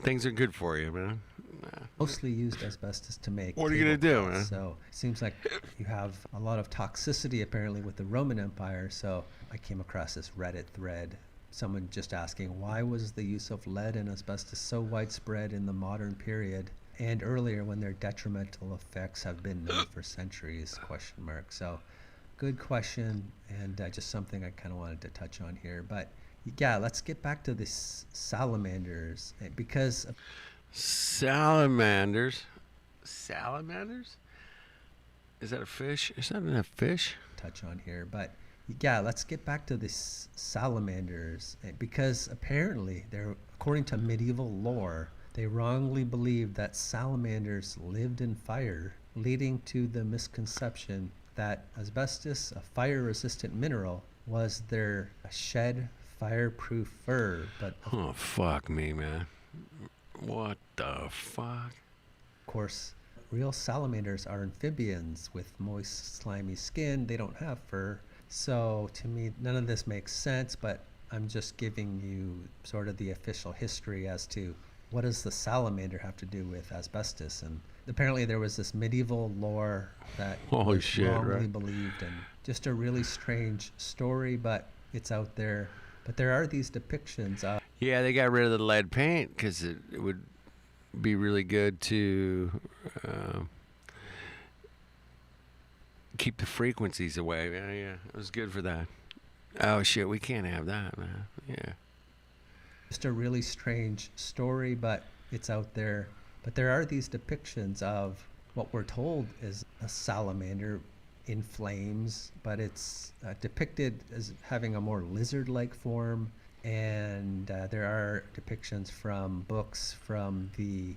Things are good for you, man. mostly used asbestos to make What are you gonna do, tablecloths. man? So it seems like you have a lot of toxicity apparently with the Roman Empire. So I came across this Reddit thread, someone just asking, why was the use of lead and asbestos so widespread in the modern period and earlier when their detrimental effects have been known for centuries? ? So good question, and just something I kind of wanted to touch on here. But yeah, let's get back to this salamanders, because Salamanders. Salamanders? Is that a fish? Is that a fish? touch on here. But yeah, let's get back to this salamanders, because apparently they're, according to medieval lore, they wrongly believed that salamanders lived in fire, leading to the misconception that asbestos, a fire-resistant mineral, was their shed fireproof fur. But Oh, fuck me, man. What the fuck? of course, real salamanders are amphibians with moist, slimy skin. They don't have fur. So to me, none of this makes sense, but I'm just giving you sort of the official history as to what does the salamander have to do with asbestos. And apparently there was this medieval lore that Holy was shit, wrongly right? believed, and just a really strange story, but it's out there. But there are these depictions of Yeah, they got rid of the lead paint because it would be really good to keep the frequencies away. Yeah, it was good for that. Oh, shit, we can't have that, man. Yeah. just a really strange story, but it's out there. But there are these depictions of what we're told is a salamander in flames, but it's depicted as having a more lizard-like form. And there are depictions from books from the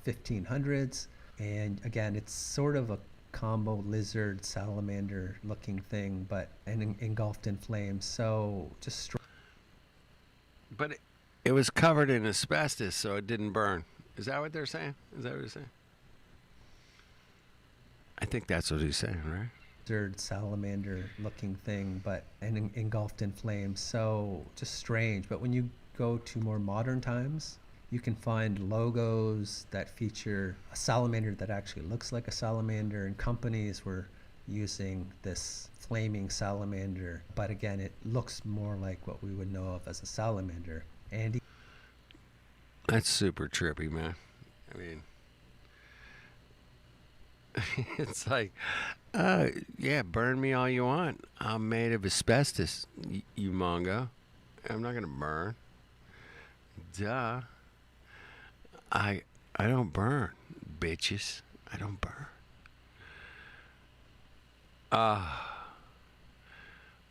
1500s. And again, it's sort of a combo lizard salamander looking thing, but engulfed in flames. So just But it was covered in asbestos, so it didn't burn. Is that what they're saying? Is that what you're saying? I think that's what he's saying, right? lizard salamander looking thing, but engulfed in flames. So just strange. But when you go to more modern times, you can find logos that feature a salamander that actually looks like a salamander, and companies were using this flaming salamander. But again, it looks more like what we would know of as a salamander. And That's super trippy, man. I mean, it's like, yeah, burn me all you want. I'm made of asbestos, you Mongo. I'm not gonna burn. Duh. I don't burn, bitches. I don't burn.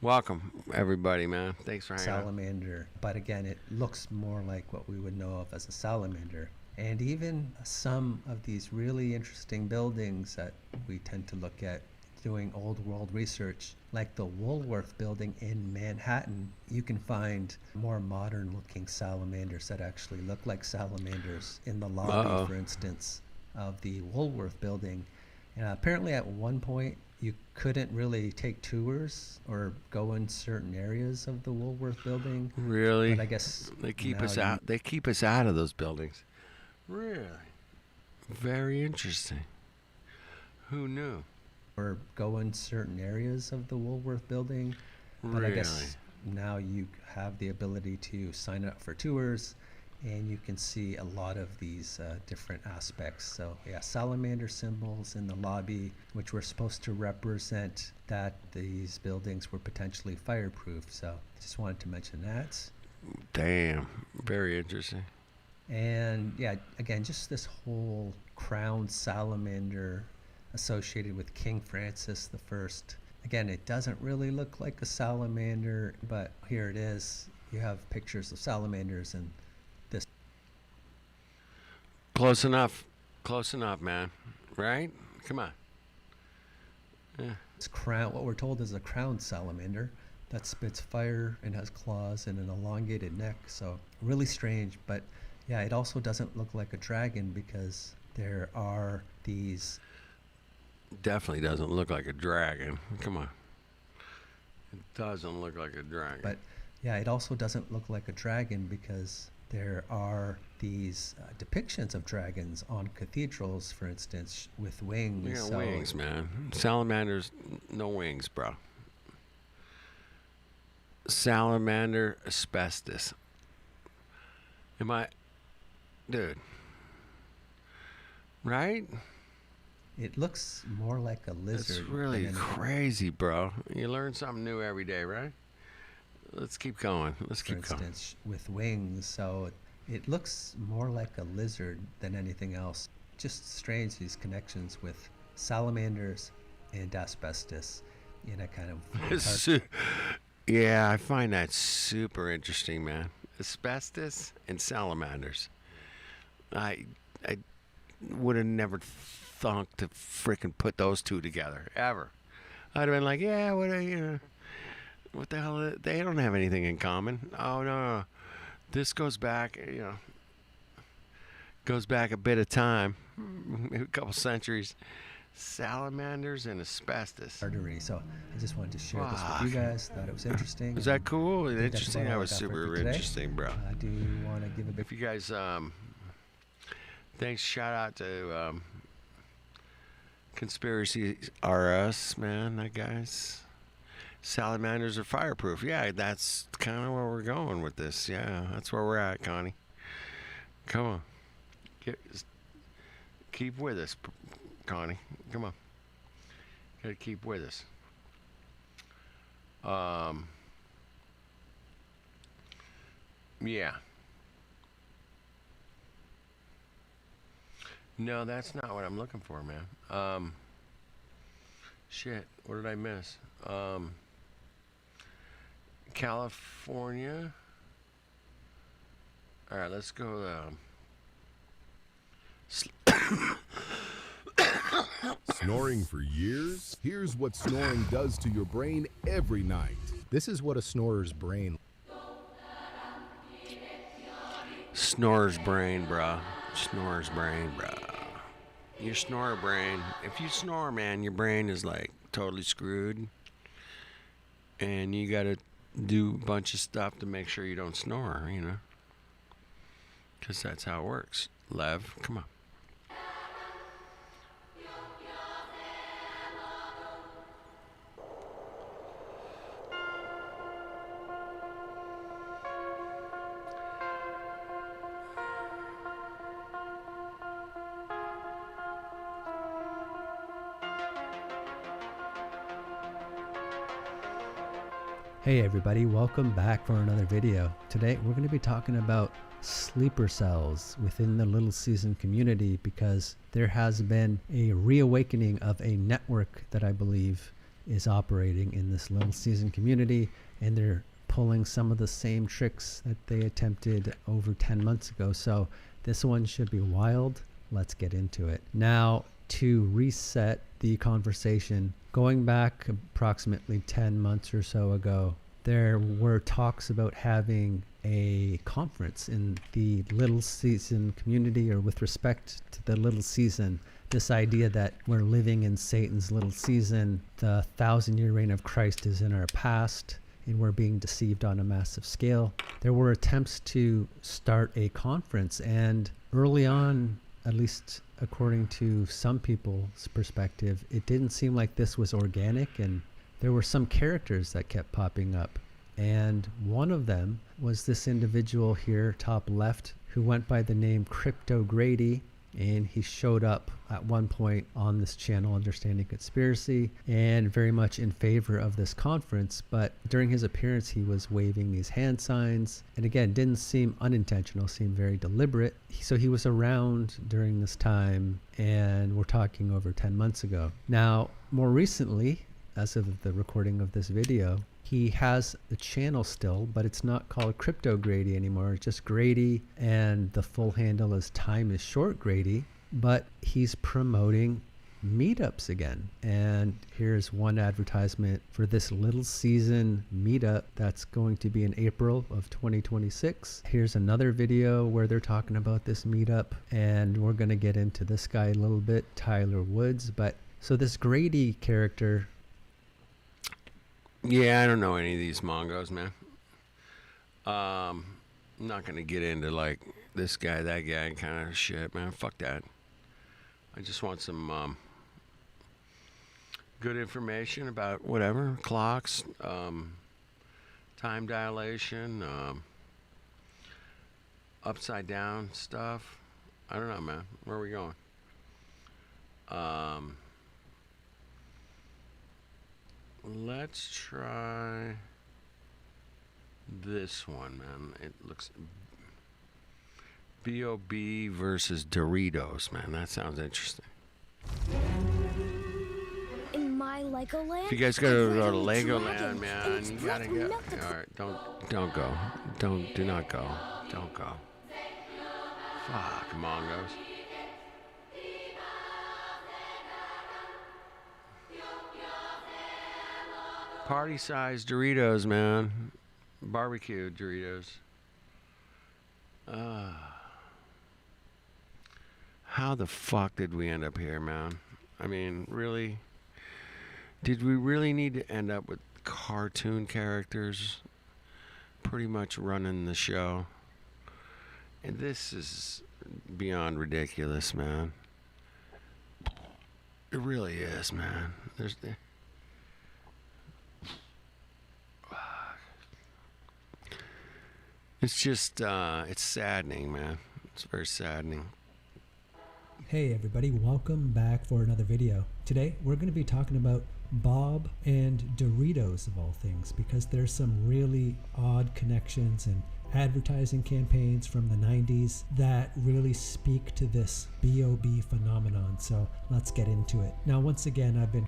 Welcome, everybody, man. Thanks for hanging out. salamander, but again, it looks more like what we would know of as a salamander. And even some of these really interesting buildings that we tend to look at doing old world research, like the Woolworth building in Manhattan, you can find more modern looking salamanders that actually look like salamanders in the lobby, for instance, of the Woolworth building. And apparently at one point you couldn't really take tours or go in certain areas of the Woolworth building. Really? But I guess They keep now us you- out. They keep us out of those buildings. Really? Very interesting. Who knew? or go in certain areas of the Woolworth building. But I guess now you have the ability to sign up for tours, and you can see a lot of these different aspects. So yeah, salamander symbols in the lobby, which were supposed to represent that these buildings were potentially fireproof. So just wanted to mention that. Damn. Very interesting. And yeah, again, just this whole crowned salamander associated with King Francis I. Again, it doesn't really look like a salamander, but here it is. You have pictures of salamanders and this Close enough. Close enough, man. Right? Come on. crown, what we're told is a crowned salamander that spits fire and has claws and an elongated neck. So really strange, but yeah, it also doesn't look like a dragon because there are these Definitely doesn't look like a dragon. Come on. It doesn't look like a dragon. But yeah, it also doesn't look like a dragon because there are these depictions of dragons on cathedrals, for instance, with wings. They got So wings, man. Salamanders, no wings, bro. Salamander asbestos. Dude. Right? it looks more like a lizard. It's than really anything. crazy, bro. You learn something new every day, right? Let's keep going. Let's For keep going. instance, with wings. So it looks more like a lizard than anything else. Just strange, these connections with salamanders and asbestos in a kind of Yeah, I find that super interesting, man. Asbestos and salamanders. I would have never thunk to frickin' put those two together ever. I'd have been like, yeah, what the hell? They don't have anything in common. Oh no, this goes back, goes back a bit of time, a couple centuries. Salamanders and asbestos. artery. So I just wanted to share this Fuck. with you guys. Thought it was interesting. Is that and cool? I think that's Interesting. about That all I was got for super today. interesting, bro. I do want to give a big If you guys, thanks, shout out to Conspiracy RS, man, that guy's. Salamanders are fireproof. Yeah, that's kind of where we're going with this. Yeah, that's where we're at, Connie. Come on. Keep with us, Connie. Come on. Gotta keep with us. Yeah. No, that's not what I'm looking for, man. Shit, what did I miss? California. All right, let's go. Snoring for years? Here's what snoring does to your brain every night. This is what a snorer's brain. Snorer's brain, bruh. Snorer's brain, bruh. Your snorer brain. If you snore, man, your brain is like totally screwed. And you gotta do a bunch of stuff to make sure you don't snore, you know? Because that's how it works. Lev, come on. Hey everybody, welcome back for another video. Today we're going to be talking about sleeper cells within the Little Season community because there has been a reawakening of a network that I believe is operating in this Little Season community, and they're pulling some of the same tricks that they attempted over 10 months ago. So this one should be wild. Let's get into it. Now, to reset the conversation, going back approximately 10 months or so ago, there were talks about having a conference in the Little Season community, or with respect to the Little Season, this idea that we're living in Satan's little season, the 1,000-year reign of Christ is in our past, and we're being deceived on a massive scale. There were attempts to start a conference, and early on, at least according to some people's perspective, it didn't seem like this was organic, and there were some characters that kept popping up. And one of them was this individual here, top left, who went by the name Crypto Grady, and he showed up at one point on this channel, Understanding Conspiracy, and very much in favor of this conference. But during his appearance, he was waving these hand signs, and again, didn't seem unintentional, seemed very deliberate. So he was around during this time, and we're talking over 10 months ago. Now, more recently, as of the recording of this video, he has the channel still, but it's not called Crypto Grady anymore. It's just Grady, and the full handle is Time is Short Grady. But he's promoting meetups again. And here's one advertisement for this Little Season meetup that's going to be in April of 2026. Here's another video where they're talking about this meetup, and we're going to get into this guy a little bit, Tyler Woods. But so this Grady character, yeah, I don't know any of these Mongos, man. I'm not gonna get into like this guy, that guy kind of shit, man. Fuck that. I just want some good information about whatever, clocks, time dilation, upside down stuff. I don't know, man. Where are we going? Let's try this one, man. It looks B.O.B. versus Doritos, man. That sounds interesting. In my Legoland? If you guys gotta go to Legoland, man, you gotta go. Alright, don't go. Do not go. Don't go. Fuck, Mongos. Party-sized Doritos, man. Barbecue Doritos. How the fuck did we end up here, man? I mean, really? Did we really need to end up with cartoon characters pretty much running the show? And this is beyond ridiculous, man. It really is, man. It's just, it's saddening, man. It's very saddening. Hey everybody, welcome back for another video. Today we're going to be talking about Bob and Doritos of all things, because there's some really odd connections and advertising campaigns from the 90s that really speak to this B.O.B. phenomenon. So let's get into it. Now, once again, I've been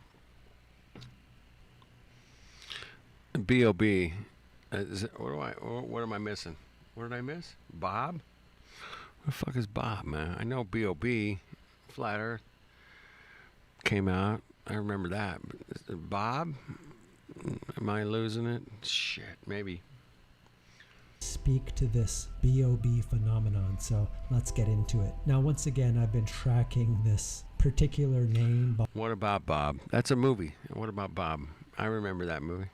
B.O.B. What am I missing? What did I miss? Bob? What the fuck is Bob, man? I know B.O.B. Flat Earth came out. I remember that. But Bob? Am I losing it? Shit, maybe. Speak to this B.O.B. phenomenon. So let's get into it. Now, once again, I've been tracking this particular name. What about Bob? That's a movie. What about Bob? I remember that movie.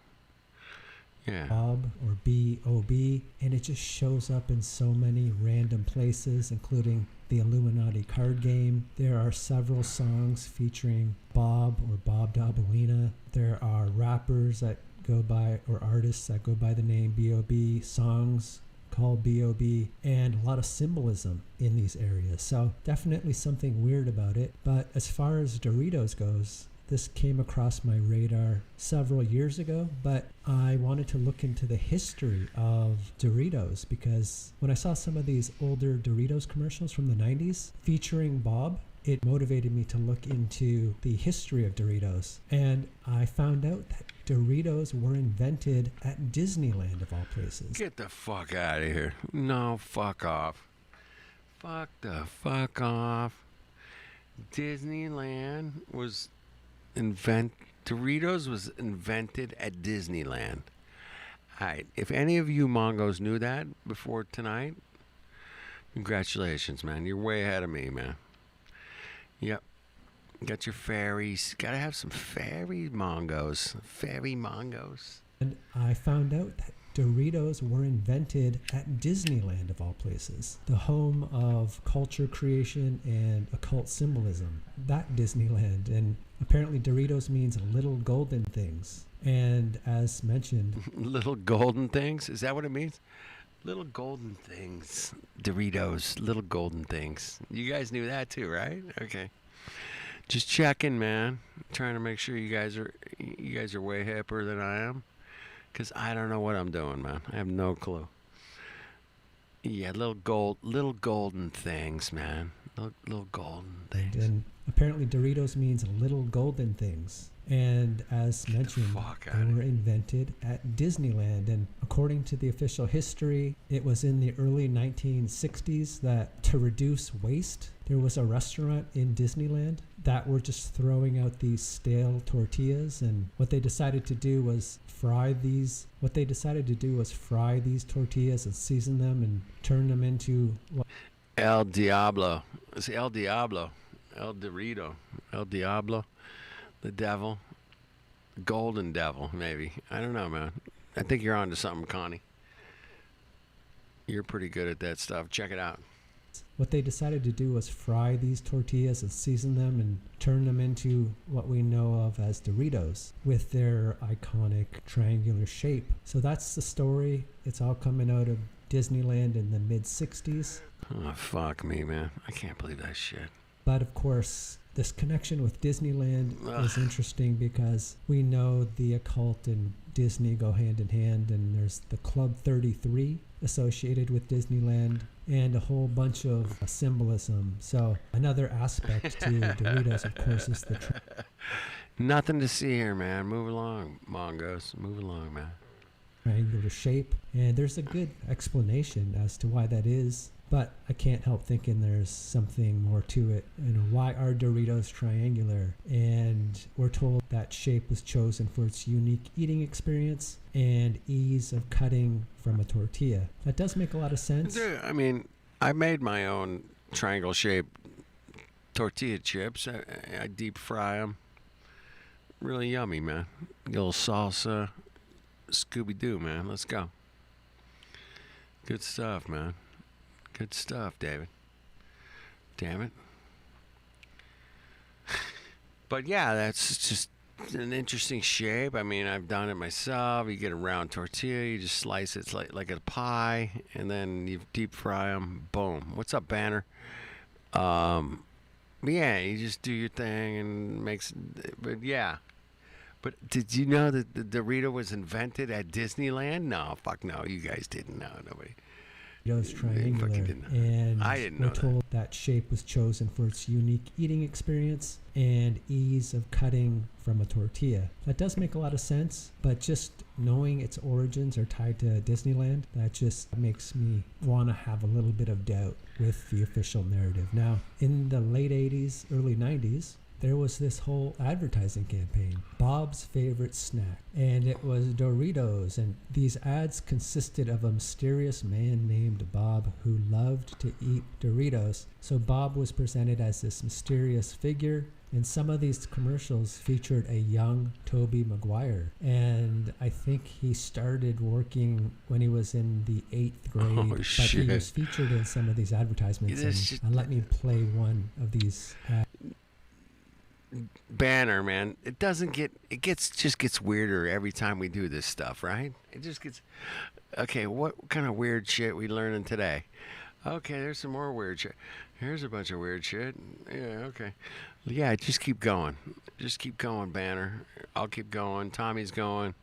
Yeah. Bob or B.O.B. and it just shows up in so many random places, including the Illuminati card game. There are several songs featuring Bob or Bob Dabalina. There are rappers that go by, or artists that go by the name B.O.B., songs called B.O.B., and a lot of symbolism in these areas. So definitely something weird about it. But as far as Doritos goes, this came across my radar several years ago, but I wanted to look into the history of Doritos because when I saw some of these older Doritos commercials from the 90s featuring Bob, it motivated me to look into the history of Doritos. And I found out that Doritos were invented at Disneyland, of all places. Get the fuck out of here. No, fuck off. Fuck the fuck off. Disneyland was Doritos was invented at Disneyland. Alright, if any of you Mongos knew that before tonight, congratulations, man. You're way ahead of me, man. Yep. Got your fairies. Gotta have some fairy Mongos. Fairy Mongos. And I found out that Doritos were invented at Disneyland, of all places, the home of culture creation and occult symbolism. That Disneyland. And apparently Doritos means little golden things. And as mentioned, little golden things? Is that what it means? Little golden things. Doritos, little golden things. You guys knew that too, right? Okay. Just checking, man. Trying to make sure you guys are way hipper than I am. Because I don't know what I'm doing, man. I have no clue. Yeah, little golden things, man. Little golden things. And apparently Doritos means little golden things. And as mentioned, they were invented at Disneyland. And according to the official history, it was in the early 1960s that to reduce waste, there was a restaurant in Disneyland that were just throwing out these stale tortillas. And what they decided to do was fry these tortillas and season them and turn them into El Diablo. It's El Diablo. El Dorito. El Diablo. The devil. Golden devil, maybe. I don't know, man. I think you're onto something, Connie. You're pretty good at that stuff. Check it out. What they decided to do was fry these tortillas and season them and turn them into what we know of as Doritos with their iconic triangular shape. So that's the story. It's all coming out of Disneyland in the mid-60s. Oh, fuck me, man. I can't believe that shit. But of course, this connection with Disneyland is interesting because we know the occult and Disney go hand in hand, and there's the Club 33 associated with Disneyland and a whole bunch of symbolism. So another aspect to Doritos, of course, is the nothing to see here, man. Move along, Mongos. Move along, man. Triangular shape, and there's a good explanation as to why that is. But I can't help thinking there's something more to it. You know, why are Doritos triangular? And we're told that shape was chosen for its unique eating experience and ease of cutting from a tortilla. That does make a lot of sense. I mean, I made my own triangle-shaped tortilla chips. I deep fry them. Really yummy, man. A little salsa. Scooby-Doo, man. Let's go. Good stuff, man. Good stuff, David. Damn it. But yeah, that's just an interesting shape. I mean, I've done it myself. You get a round tortilla, you just slice it like a pie, and then you deep fry them. Boom. What's up, Banner? Yeah, you just do your thing and makes. But yeah. But did you know that the Dorito was invented at Disneyland? No, fuck no. You guys didn't know. Nobody. Doritos triangular, didn't. and I didn't we're know that. told that shape was chosen for its unique eating experience and ease of cutting from a tortilla. That does make a lot of sense, but just knowing its origins are tied to Disneyland, that just makes me want to have a little bit of doubt with the official narrative. Now, in the late 80s, early 90s, there was this whole advertising campaign, Bob's favorite snack, and it was Doritos, and these ads consisted of a mysterious man named Bob who loved to eat Doritos. So Bob was presented as this mysterious figure, and some of these commercials featured a young Tobey Maguire, and I think he started working when he was in the 8th grade, but shit. he was featured in some of these advertisements, and let me play one of these ads. Banner, man, it just gets weirder every time we do this stuff, right? It just gets, okay, what kind of weird shit we learning today? Okay, there's some more weird shit. Here's a bunch of weird shit. Yeah, okay. Yeah, just keep going. Just keep going, Banner. I'll keep going. Tommy's going.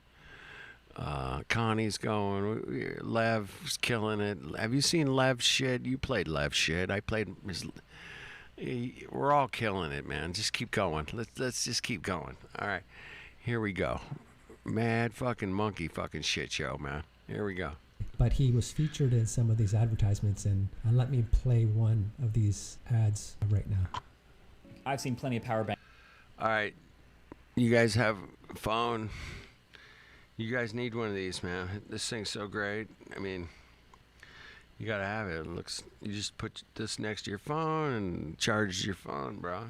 Connie's going. Lev's killing it. Have you seen Lev's shit? You played Lev's shit. I played his... We're all killing it, man. Just keep going. Let's just keep going. All right, here we go. Mad fucking monkey fucking shit show, man. Here we go. But he was featured in some of these advertisements, and let me play one of these ads right now. I've seen plenty of power banks. All right, you guys have a phone. You guys need one of these, man. This thing's so great. I mean, you gotta have it. You just put this next to your phone and charge your phone, bro.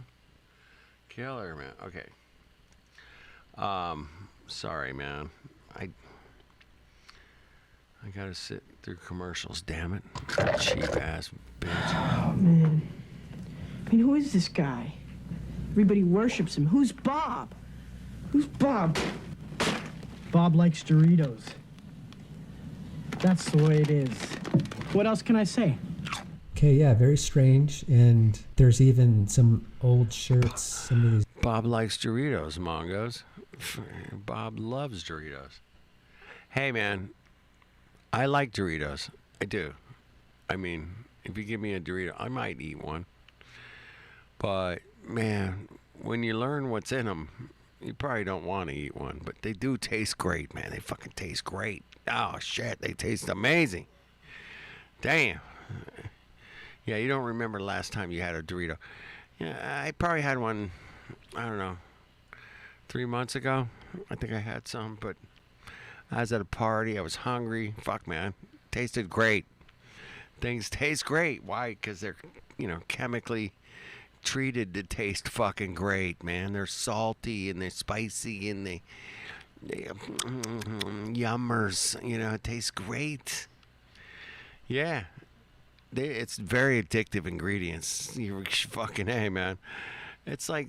Killer, man. Okay. Sorry, man. I gotta sit through commercials. Damn it, cheap ass bitch. Oh man. I mean, who is this guy? Everybody worships him. Who's Bob? Who's Bob? Bob likes Doritos. That's the way it is. What else can I say? Okay, yeah, very strange. And there's even some old shirts. Some of these. Bob likes Doritos, Mongos. Bob loves Doritos. Hey, man, I like Doritos. I do. I mean, if you give me a Dorito, I might eat one. But, man, when you learn what's in them, you probably don't want to eat one. But they do taste great, man. They fucking taste great. Oh, shit, they taste amazing. Damn. Yeah, you don't remember the last time you had a Dorito. Yeah, I probably had one, I don't know, 3 months ago. I think I had some, but I was at a party. I was hungry. Fuck, man. Tasted great. Things taste great. Why? Because they're, chemically treated to taste fucking great, man. They're salty and they're spicy and they yummers. It tastes great. Yeah. It's very addictive ingredients. You fucking A, man. It's like,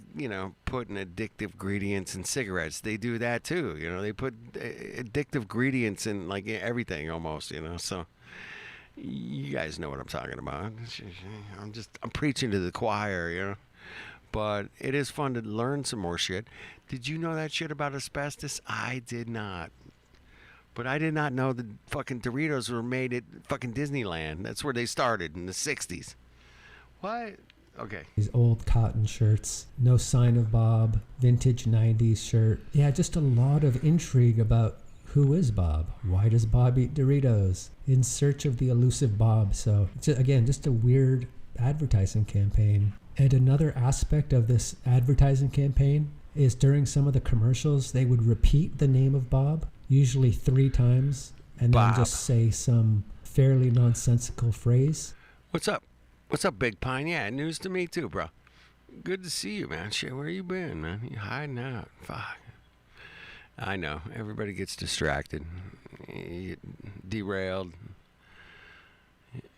putting addictive ingredients in cigarettes. They do that too. They put addictive ingredients in like everything almost, So you guys know what I'm talking about. I'm preaching to the choir, But it is fun to learn some more shit. Did you know that shit about asbestos? I did not. But I did not know the fucking Doritos were made at fucking Disneyland. That's where they started in the 60s. What? Okay. These old cotton shirts, no sign of Bob, vintage 90s shirt. Yeah, just a lot of intrigue about who is Bob? Why does Bob eat Doritos? In search of the elusive Bob. So, again, just a weird advertising campaign. And another aspect of this advertising campaign is during some of the commercials, they would repeat the name of Bob, usually 3 times, and Bob. then just say some fairly nonsensical phrase. What's up? What's up, Big Pine? Yeah, news to me too, bro. Good to see you, man. Shit, where you been, man? You hiding out? Fuck. I know. Everybody gets distracted, derailed,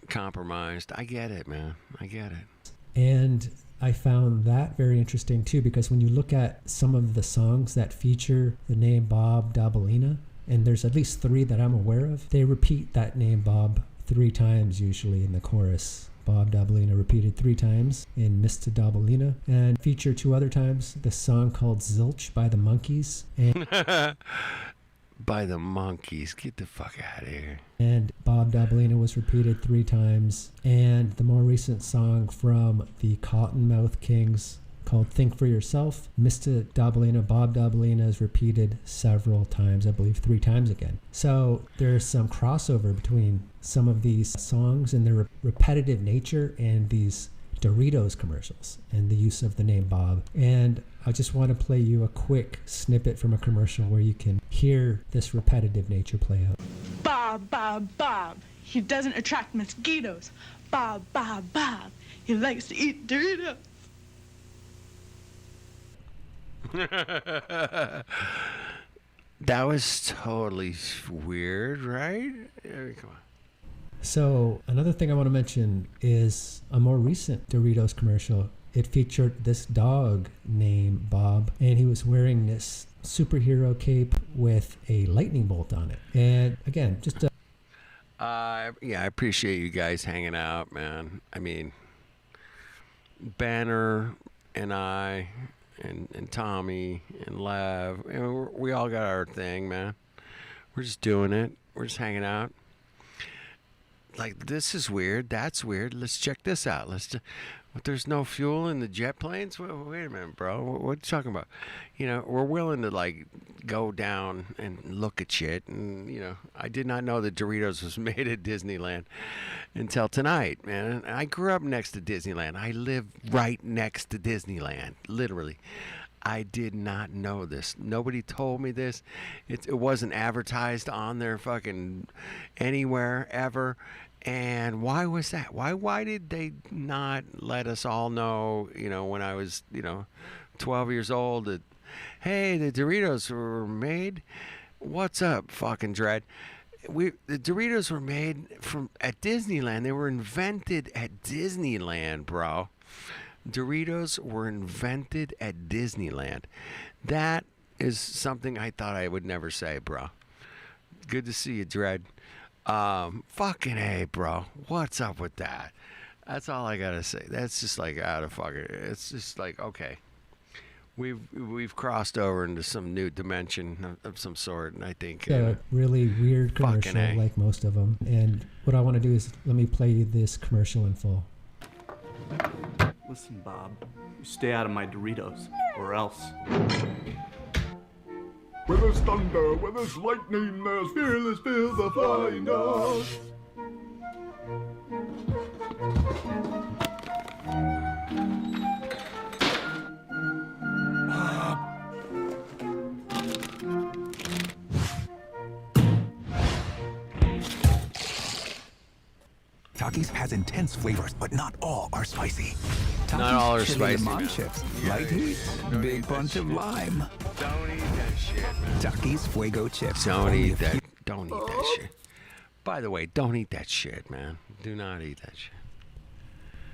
compromised. I get it, man. I get it. And I found that very interesting too, because when you look at some of the songs that feature the name Bob Dabalina, and there's at least 3 that I'm aware of, they repeat that name Bob 3 times usually in the chorus. Bob Dabalina repeated 3 times in Mr. Dabalina, and featured 2 other times the song called Zilch by the Monkees. And by the Monkees. Get the fuck out of here. And Bob Dabalina was repeated 3 times. And the more recent song from the Cottonmouth Kings called Think for Yourself, Mr. Dabalina, Bob Dabalina, is repeated several times, I believe 3 times again. So there's some crossover between some of these songs and their repetitive nature and these Doritos commercials and the use of the name Bob. And I just want to play you a quick snippet from a commercial where you can hear this repetitive nature play out. Bob, Bob, Bob. He doesn't attract mosquitoes. Bob, Bob, Bob. He likes to eat Doritos. That was totally weird, right? Come on. So another thing I want to mention is a more recent Doritos commercial. It featured this dog named Bob, and he was wearing this superhero cape with a lightning bolt on it. And again, just a... yeah, I appreciate you guys hanging out, man. I mean, Banner and I and Tommy and Lev, you know, we all got our thing, man. We're just doing it. We're just hanging out. Like, this is weird. That's weird. Let's check this out. But there's no fuel in the jet planes? Wait a minute, bro. What are you talking about? You know, we're willing to, like, go down and look at shit. And, you know, I did not know that Doritos was made at Disneyland until tonight, man. I grew up next to Disneyland. I live right next to Disneyland, literally. I did not know this. Nobody told me this. It wasn't advertised on there fucking anywhere ever. And why was that? Why did they not let us all know, you know, when I was, 12 years old, that, hey, the Doritos were made? What's up, fucking Dread? The Doritos were made at Disneyland. They were invented at Disneyland, bro. Doritos were invented at Disneyland. That is something I thought I would never say, bro. Good to see you, Dread. Fucking hey, bro. What's up with that? That's all I gotta say. That's just like out of fucking. It's just like, okay, we've crossed over into some new dimension of some sort, and I think a really weird commercial, like most of them. And what I want to do is let me play you this commercial in full. Listen, Bob, you stay out of my Doritos, or else. Where there's thunder, where there's lightning, there's fearless Phil the Flying Dog. Takis has intense flavors, but not all are spicy. Not all are chili spicy, lemon man. chips, Yeah, light heat, big punch of lime. Don't eat that shit, man. Takis Fuego chips. Don't eat that. Don't eat that shit. By the way, don't eat that shit, man. Do not eat that shit.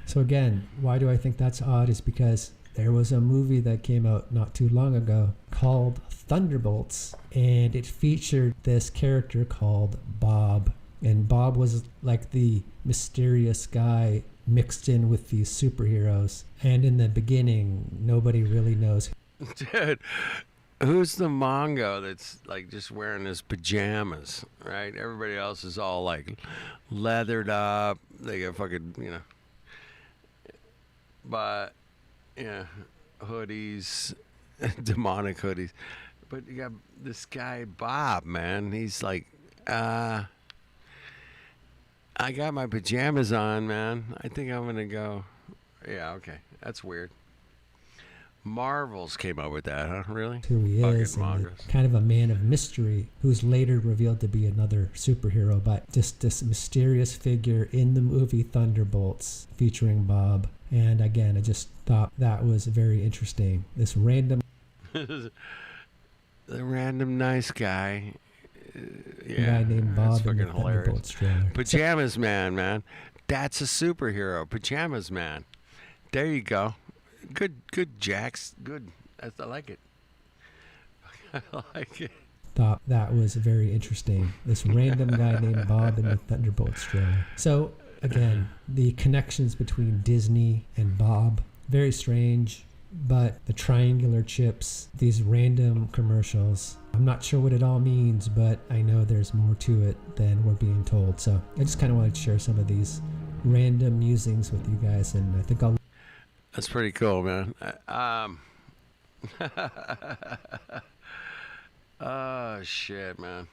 So again, why do I think that's odd is because there was a movie that came out not too long ago called Thunderbolts, and it featured this character called Bob. And Bob was like the mysterious guy mixed in with these superheroes. And in the beginning, nobody really knows. Dude, who's the Mongo that's like just wearing his pajamas, right? Everybody else is all like leathered up. They got fucking, but yeah, hoodies, demonic hoodies. But you got this guy Bob, man. He's like, I got my pajamas on, man. I think I'm gonna go. Yeah, okay, that's weird. Marvels came up with that, huh? Really? Who he is, and kind of a man of mystery who's later revealed to be another superhero, but just this mysterious figure in the movie Thunderbolts featuring Bob. And again, I just thought that was very interesting. This random... the random nice guy. Guy named Bob that's in the fucking hilarious. Thunderbolts trailer. Pajamas Man, man. That's a superhero. Pajamas Man. There you go. Good, Jax. Good. I like it. I like it. Thought that was very interesting. This random guy named Bob in the Thunderbolts trailer. So, again, the connections between Disney and Bob, very strange. but the triangular chips, these random commercials, I'm not sure what it all means, but I know there's more to it than we're being told. So I just kind of wanted to share some of these random musings with you guys, and I think I'll... That's pretty cool, man. Oh, shit, man.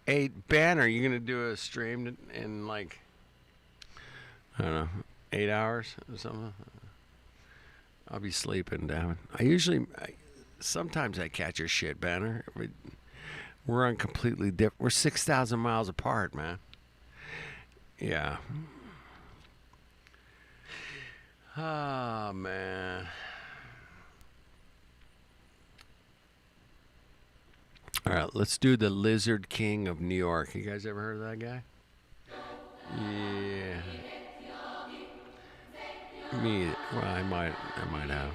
Hey, Ben, are you going to do a stream in like, I don't know, 8 hours or something? I'll be sleeping, damn it. Sometimes I catch your shit, Banner. We're on completely different. We're 6,000 miles apart, man. Yeah. Oh, man. All right, let's do the Lizard King of New York. You guys ever heard of that guy? Yeah. Well, I might have.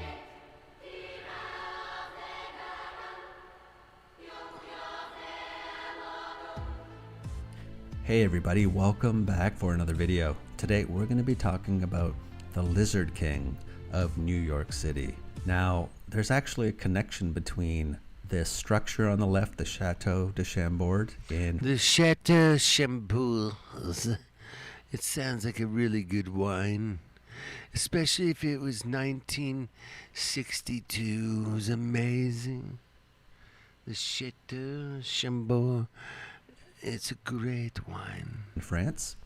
Hey everybody, welcome back for another video. Today we're going to be talking about the Lizard King of New York City. Now, there's actually a connection between this structure on the left, the Chateau de Chambord, and the Chateau Chambord. It sounds like a really good wine, especially if it was 1962. It was amazing. The Chateau Chambord. It's a great wine. In France,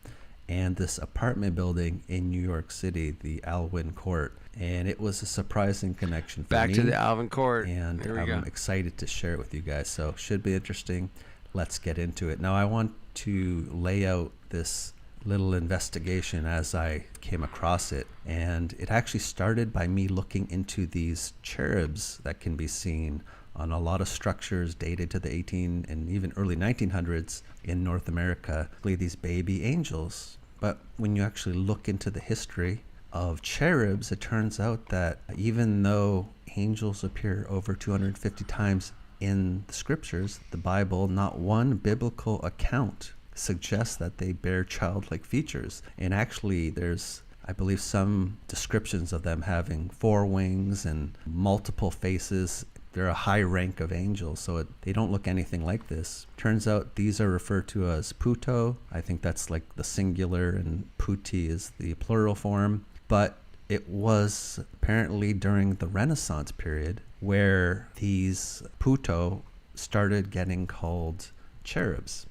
and this apartment building in New York City, the Alvin Court. And it was a surprising connection for me. Back to the Alvin Court. And I'm excited to share it with you guys. So should be interesting. Let's get into it. Now I want to lay out this little investigation as I came across it. And it actually started by me looking into these cherubs that can be seen on a lot of structures dated to the 18 and even early 1900s in North America, these baby angels. But when you actually look into the history of cherubs, it turns out that even though angels appear over 250 times in the scriptures, the Bible, not one biblical account suggests that they bear childlike features. And actually there's, I believe, some descriptions of them having 4 wings and multiple faces. They're a high rank of angels, so they don't look anything like this. Turns out these are referred to as puto. I think that's like the singular, and putti is the plural form. But it was apparently during the Renaissance period where these puto started getting called cherubs.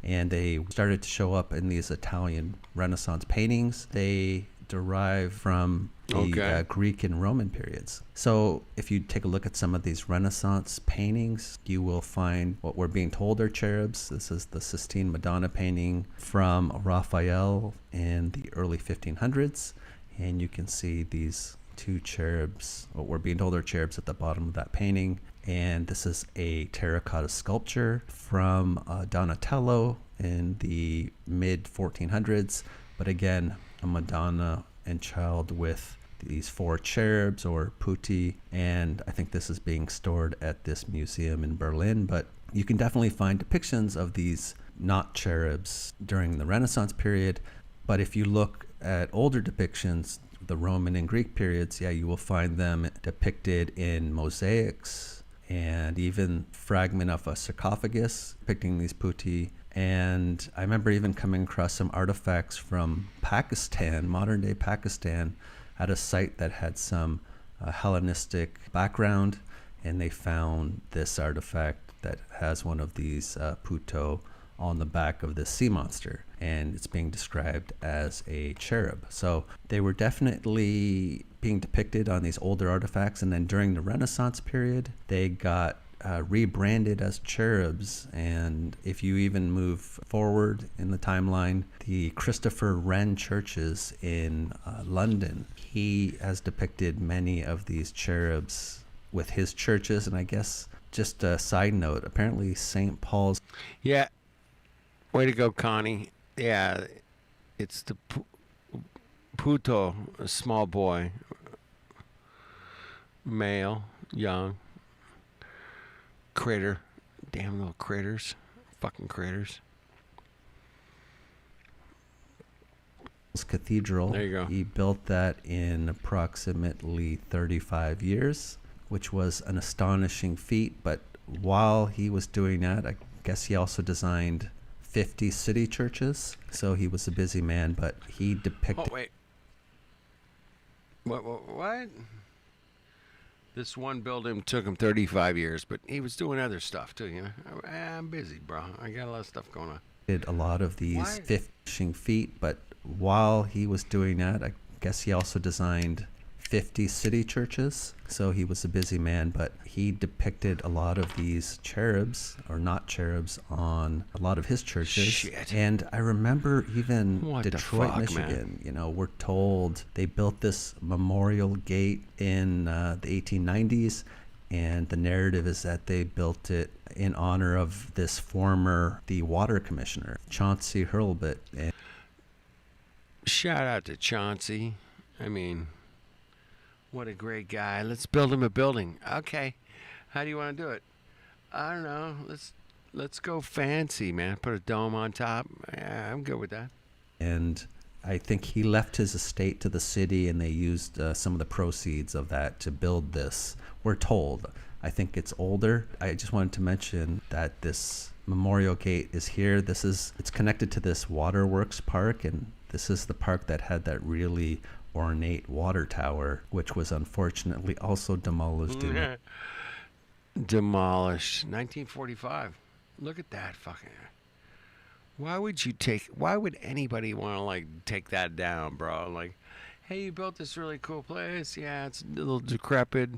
And they started to show up in these Italian Renaissance paintings. They derive from the Greek and Roman periods. So if you take a look at some of these Renaissance paintings, you will find what we're being told are cherubs. This is the Sistine Madonna painting from Raphael in the early 1500s. And you can see these 2 cherubs, what we're being told are cherubs at the bottom of that painting. And this is a terracotta sculpture from Donatello in the mid 1400s. But again, a Madonna and child with these 4 cherubs or putti, and I think this is being stored at this museum in Berlin. But you can definitely find depictions of these not cherubs during the Renaissance period. But if you look at older depictions, the Roman and Greek periods, yeah, you will find them depicted in mosaics and even fragment of a sarcophagus depicting these putti. And I remember even coming across some artifacts from Pakistan, modern day Pakistan, at a site that had some Hellenistic background, and they found this artifact that has one of these puto on the back of this sea monster, and it's being described as a cherub. So they were definitely being depicted on these older artifacts, and then during the Renaissance period, they got rebranded as cherubs. And if you even move forward in the timeline, the Christopher Wren churches in London, he has depicted many of these cherubs with his churches. And I guess just a side note, apparently St. Paul's. Yeah, way to go, Connie. Yeah, it's the puto, a small boy, male, young. Critter. Damn little critters. Fucking critters. Cathedral. There you go. He built that in approximately 35 years, which was an astonishing feat. But while he was doing that, I guess he also designed 50 city churches. So he was a busy man, but he depicted... Oh, wait. What? This one building took him 35 years, but he was doing other stuff too, you know. I'm busy, bro. I got a lot of stuff going on. Did a lot of these fishing feet, but while he was doing that, I guess he also designed 50 city churches. So he was a busy man, but he depicted a lot of these cherubs, or not cherubs, on a lot of his churches. Shit. And I remember even What the Detroit, fuck, Michigan, man? you know, we're told they built this memorial gate in the 1890s. And the narrative is that they built it in honor of this the water commissioner, Chauncey Hurlbut. And Shout out to Chauncey. I mean, what a great guy. Let's build him a building. Okay. How do you want to do it? I don't know. Let's go fancy, man. Put a dome on top. Yeah, I'm good with that. And I think he left his estate to the city, and they used some of the proceeds of that to build this. We're told. I think it's older. I just wanted to mention that this memorial gate is here. It's connected to this waterworks park, and this is the park that had that really ornate water tower, which was unfortunately also demolished. Demolished. 1945. Look at that fucking... Why would anybody want to, like, take that down, bro? Like, hey, you built this really cool place. Yeah, it's a little decrepit.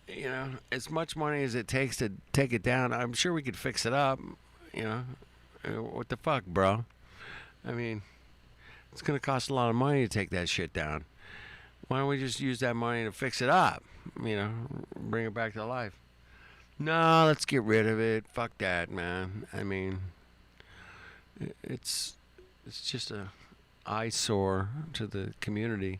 You know, as much money as it takes to take it down, I'm sure we could fix it up. You know, what the fuck, bro? I mean, it's going to cost a lot of money to take that shit down. Why don't we just use that money to fix it up? You know, bring it back to life. No, let's get rid of it. Fuck that, man. I mean... It's just a eyesore to the community.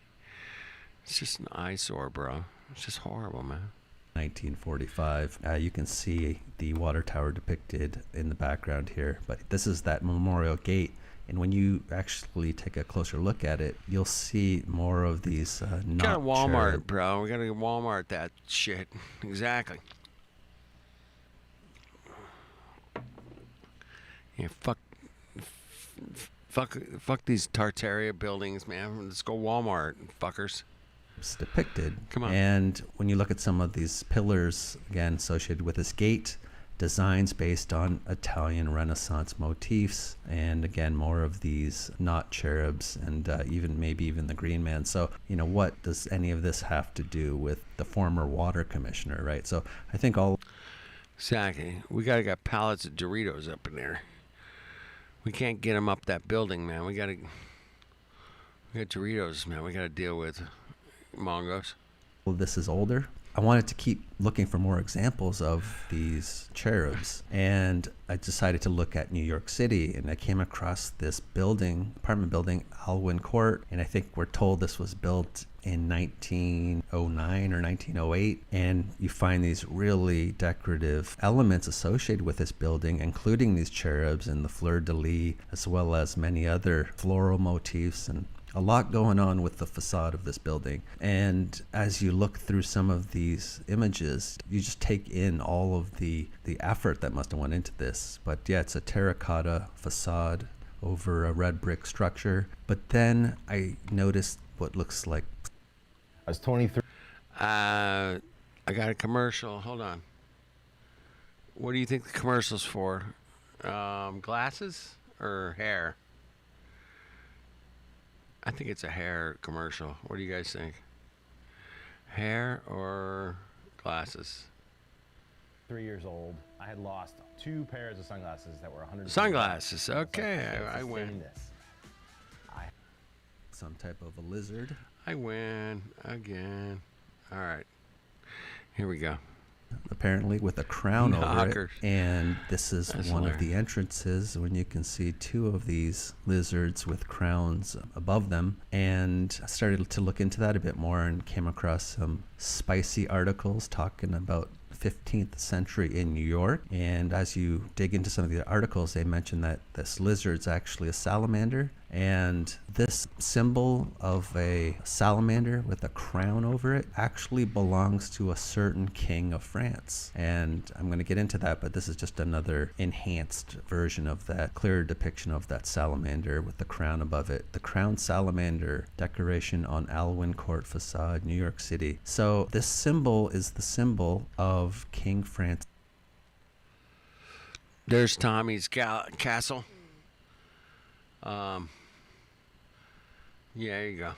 It's just an eyesore, bro. It's just horrible, man. 1945. You can see the water tower depicted in the background here, but this is that memorial gate. And when you actually take a closer look at it, you'll see more of these not Gotta Walmart, bro. We gotta Walmart that shit. Exactly. Yeah, fuck these Tartaria buildings, man. Let's go Walmart, fuckers. It's depicted. Come on. And when you look at some of these pillars, again, associated with this gate, designs based on Italian Renaissance motifs, and again, more of these not cherubs, and maybe even the Green Man. So, you know, what does any of this have to do with the former water commissioner, right? So I think all... Exactly. We got pallets of Doritos up in there. We can't get them up that building, man. We got Doritos, man. We got to deal with Mongos. Well, this is older. I wanted to keep looking for more examples of these cherubs, and I decided to look at New York City, and I came across this apartment building, Alwyn Court, and I think we're told this was built in 1909 or 1908, and you find these really decorative elements associated with this building, including these cherubs and the fleur-de-lis, as well as many other floral motifs, and a lot going on with the facade of this building. And as you look through some of these images, you just take in all of the effort that must have went into this. But yeah, it's a terracotta facade over a red brick structure. But then I noticed what looks like... I was 23. I got a commercial. Hold on. What do you think the commercial's for? Glasses or hair? I think it's a hair commercial. What do you guys think? Hair or glasses? 3 years old. I had lost 2 pairs of sunglasses that were 100. Sunglasses. Okay, I win. Some type of a lizard. I win again. All right. Here we go. Apparently with a crown over it. And this is That's one hilarious. of the entrances when you can see 2 of these lizards with crowns above them. And I started to look into that a bit more and came across some spicy articles talking about 15th century in New York. And as you dig into some of the articles, they mention that this lizard's actually a salamander, And this symbol of a salamander with a crown over it actually belongs to a certain king of France. And I'm going to get into that, but this is just another enhanced version of that, clearer depiction of that salamander with the crown above it. The crown salamander decoration on Alwyn Court facade, New York City. So this symbol is the symbol of King Francis. There's Tommy's castle. Yeah, there you go.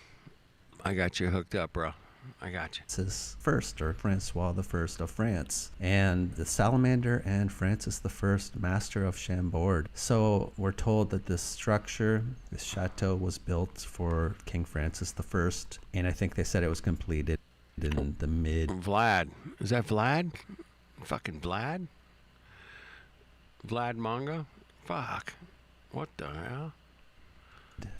I got you hooked up, bro. I got you. Francis I, or Francois I of France, and the salamander and Francis I, master of Chambord. So we're told that this structure, this chateau, was built for King Francis I, and I think they said it was completed in the mid... Vlad. Is that Vlad? Fucking Vlad? Vlad Mongo? Fuck. What the hell?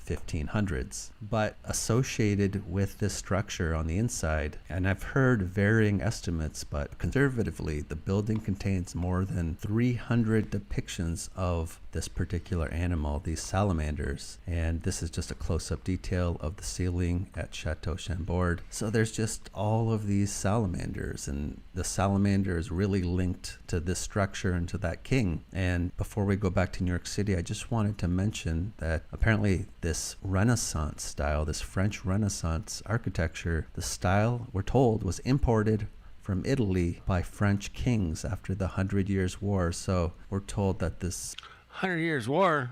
1500s, but associated with this structure on the inside, and I've heard varying estimates, but conservatively the building contains more than 300 depictions of this particular animal, these salamanders. And this is just a close-up detail of the ceiling at Chateau Chambord. So there's just all of these salamanders, and the salamander is really linked to this structure and to that king. And before we go back to New York City, I just wanted to mention that apparently this Renaissance style, this French Renaissance architecture, the style, we're told, was imported from Italy by French kings after the 100 Years' War. So we're told that this 100 Years' War?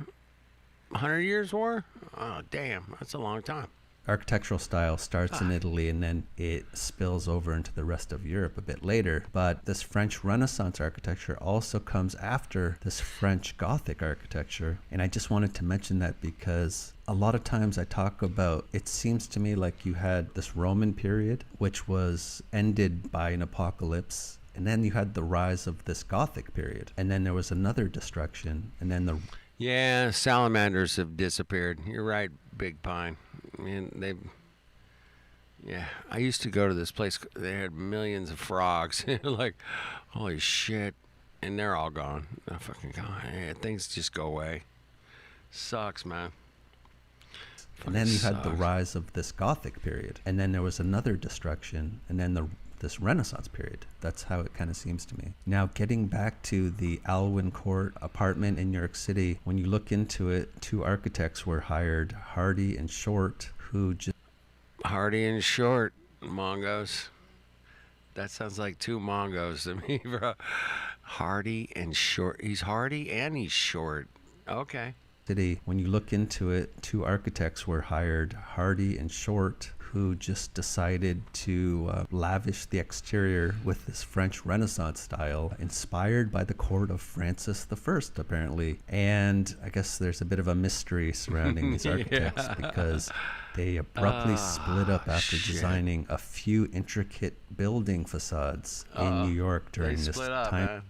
100 Years' War? Oh, damn. That's a long time. architectural style starts in Italy and then it spills over into the rest of Europe a bit later. But this French Renaissance architecture also comes after this French Gothic architecture. And I just wanted to mention that because a lot of times I talk about, it seems to me like you had this Roman period, which was ended by an apocalypse. And then you had the rise of this Gothic period. And then there was another destruction. And then the... Yeah, salamanders have disappeared. You're right, Big Pine. I mean, yeah, I used to go to this place. They had millions of frogs. Like, holy shit. And they're all gone. They're fucking gone. Yeah, things just go away. Sucks, man. And then you had the rise of this Gothic period. And then there was another destruction. And then this Renaissance period. That's how it kind of seems to me. Now, getting back to the Alwyn Court apartment in New York City, when you look into it, two architects were hired, Hardy and Short, who just... Hardy and Short, Mongos. That sounds like two Mongos to me, bro. Hardy and Short. He's Hardy and he's Short. Okay. City, when you look into it, two architects were hired, Hardy and Short, who just decided to lavish the exterior with this French Renaissance style, inspired by the court of Francis I, apparently. And I guess there's a bit of a mystery surrounding these architects because they abruptly split up after designing a few intricate building facades in New York during this time.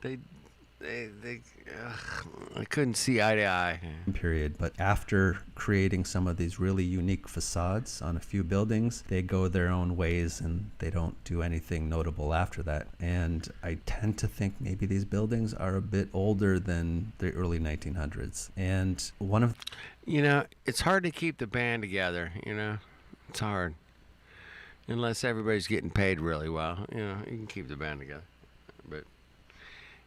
Man. I couldn't see eye to eye. Period. But after creating some of these really unique facades on a few buildings, they go their own ways and they don't do anything notable after that. And I tend to think maybe these buildings are a bit older than the early 1900s. And one of... You know, it's hard to keep the band together, you know? It's hard. Unless everybody's getting paid really well. You know, you can keep the band together. But...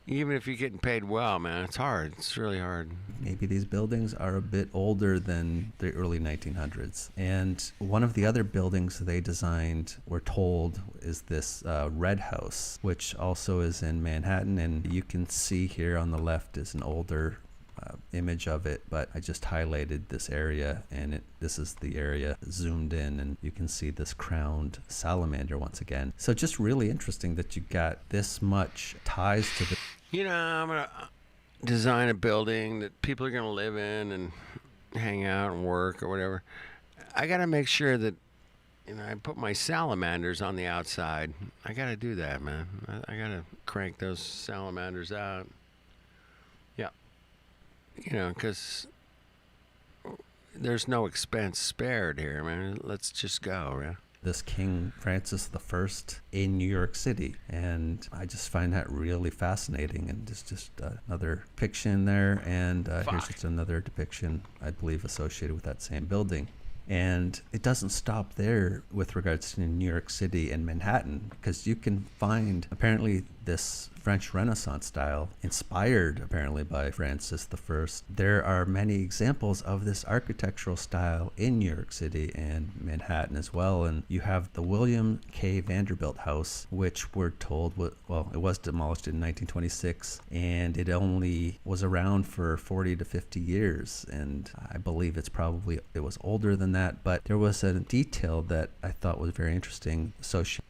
even if you're getting paid well, man, it's hard. It's really hard. Maybe these buildings are a bit older than the early 1900s. And one of the other buildings they designed, we're told, is this Red House, which also is in Manhattan. And you can see here on the left is an older image of it, but I just highlighted this area, and this is the area zoomed in, and you can see this crowned salamander once again. So just really interesting that you got this much ties to the... You know, I'm going to design a building that people are going to live in and hang out and work or whatever. I got to make sure that, you know, I put my salamanders on the outside. I got to do that, man. I got to crank those salamanders out. Yeah. You know, because there's no expense spared here, man. Let's just go, man. this King Francis I in New York City. And I just find that really fascinating. And just another depiction there. And here's just another depiction, I believe, associated with that same building. And it doesn't stop there with regards to New York City and Manhattan, because you can find apparently this French Renaissance style, inspired apparently by Francis I. There are many examples of this architectural style in New York City and Manhattan as well. And you have the William K. Vanderbilt House, which we're told, well, it was demolished in 1926, and it only was around for 40 to 50 years. And I believe it was older than that, but there was a detail that I thought was very interesting associated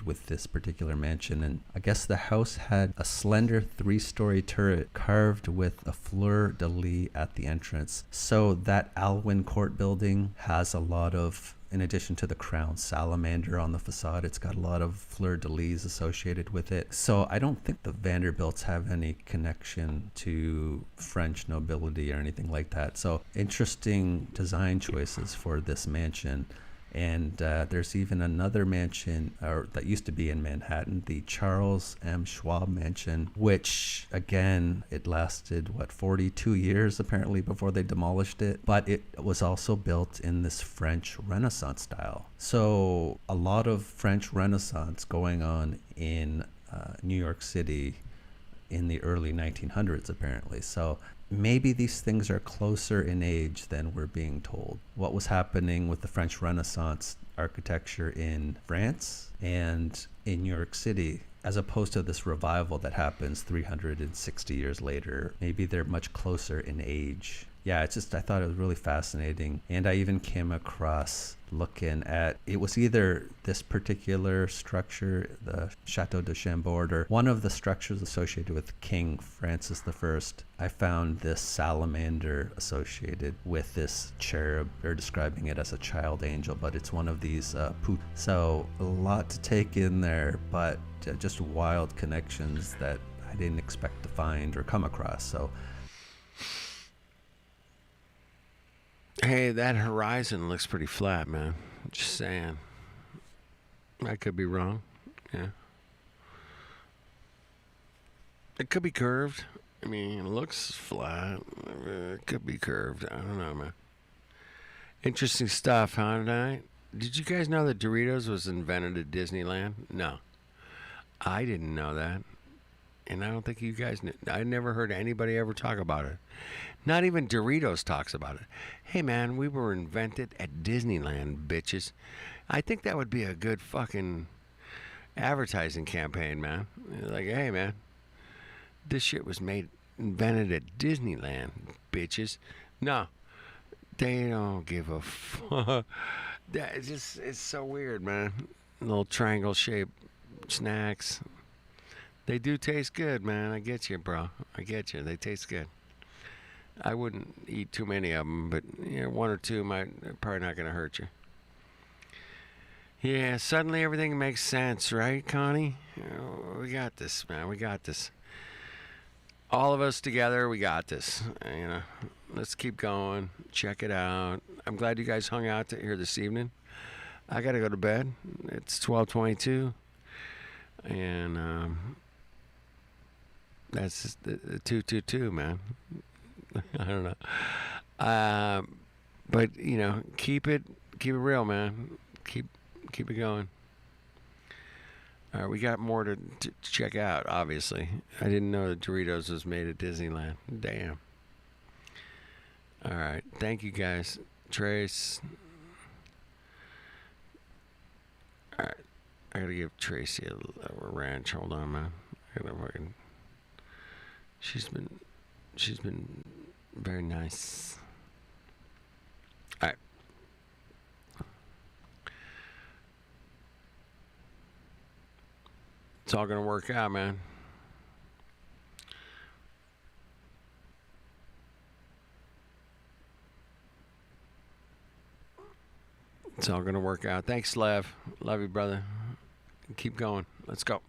with this particular mansion. And I guess the house had a slender 3-story turret carved with a fleur-de-lis at the entrance. So that Alwyn Court building has a lot of, in addition to the crown salamander on the facade, it's got a lot of fleur-de-lis associated with it. So I don't think the Vanderbilts have any connection to French nobility or anything like that. So interesting design choices for this mansion. And there's even another mansion that used to be in Manhattan, the Charles M. Schwab Mansion, which, again, it lasted, 42 years apparently before they demolished it. But it was also built in this French Renaissance style. So a lot of French Renaissance going on in New York City in the early 1900s, apparently. So maybe these things are closer in age than we're being told. What was happening with the French Renaissance architecture in France and in New York City, as opposed to this revival that happens 360 years later, maybe they're much closer in age. Yeah, I thought it was really fascinating. And I even came across looking at, it was either this particular structure, the Chateau de Chambord, or one of the structures associated with King Francis I. I found this salamander associated with this cherub. They're describing it as a child angel, but it's one of these So a lot to take in there, but just wild connections that I didn't expect to find or come across. So hey, that horizon looks pretty flat, man. Just saying. I could be wrong. Yeah. It could be curved. I mean, it looks flat. It could be curved. I don't know, man. Interesting stuff, huh, tonight? Did you guys know that Doritos was invented at Disneyland? No. I didn't know that. And I don't think you guys knew. I never heard anybody ever talk about it. Not even Doritos talks about it. Hey, man, we were invented at Disneyland, bitches. I think that would be a good fucking advertising campaign, man. Like, hey, man, this shit was invented at Disneyland, bitches. No, they don't give a fuck. It's so weird, man. Little triangle-shaped snacks. They do taste good, man. I get you, bro. I get you. They taste good. I wouldn't eat too many of them, but one or two probably not going to hurt you. Yeah, suddenly everything makes sense, right, Connie? We got this, man. We got this. All of us together, we got this. Let's keep going. Check it out. I'm glad you guys hung out here this evening. I got to go to bed. It's 12:22, and that's the 222, man. I don't know. But keep it real, man. Keep it going. All right, we got more to check out, obviously. I didn't know that Doritos was made at Disneyland. Damn. All right. Thank you, guys. Trace. All right. I got to give Tracy a ranch. Hold on, man. She's been very nice. All right. It's all going to work out, man. It's all going to work out. Thanks, Lev. Love you, brother. Keep going. Let's go.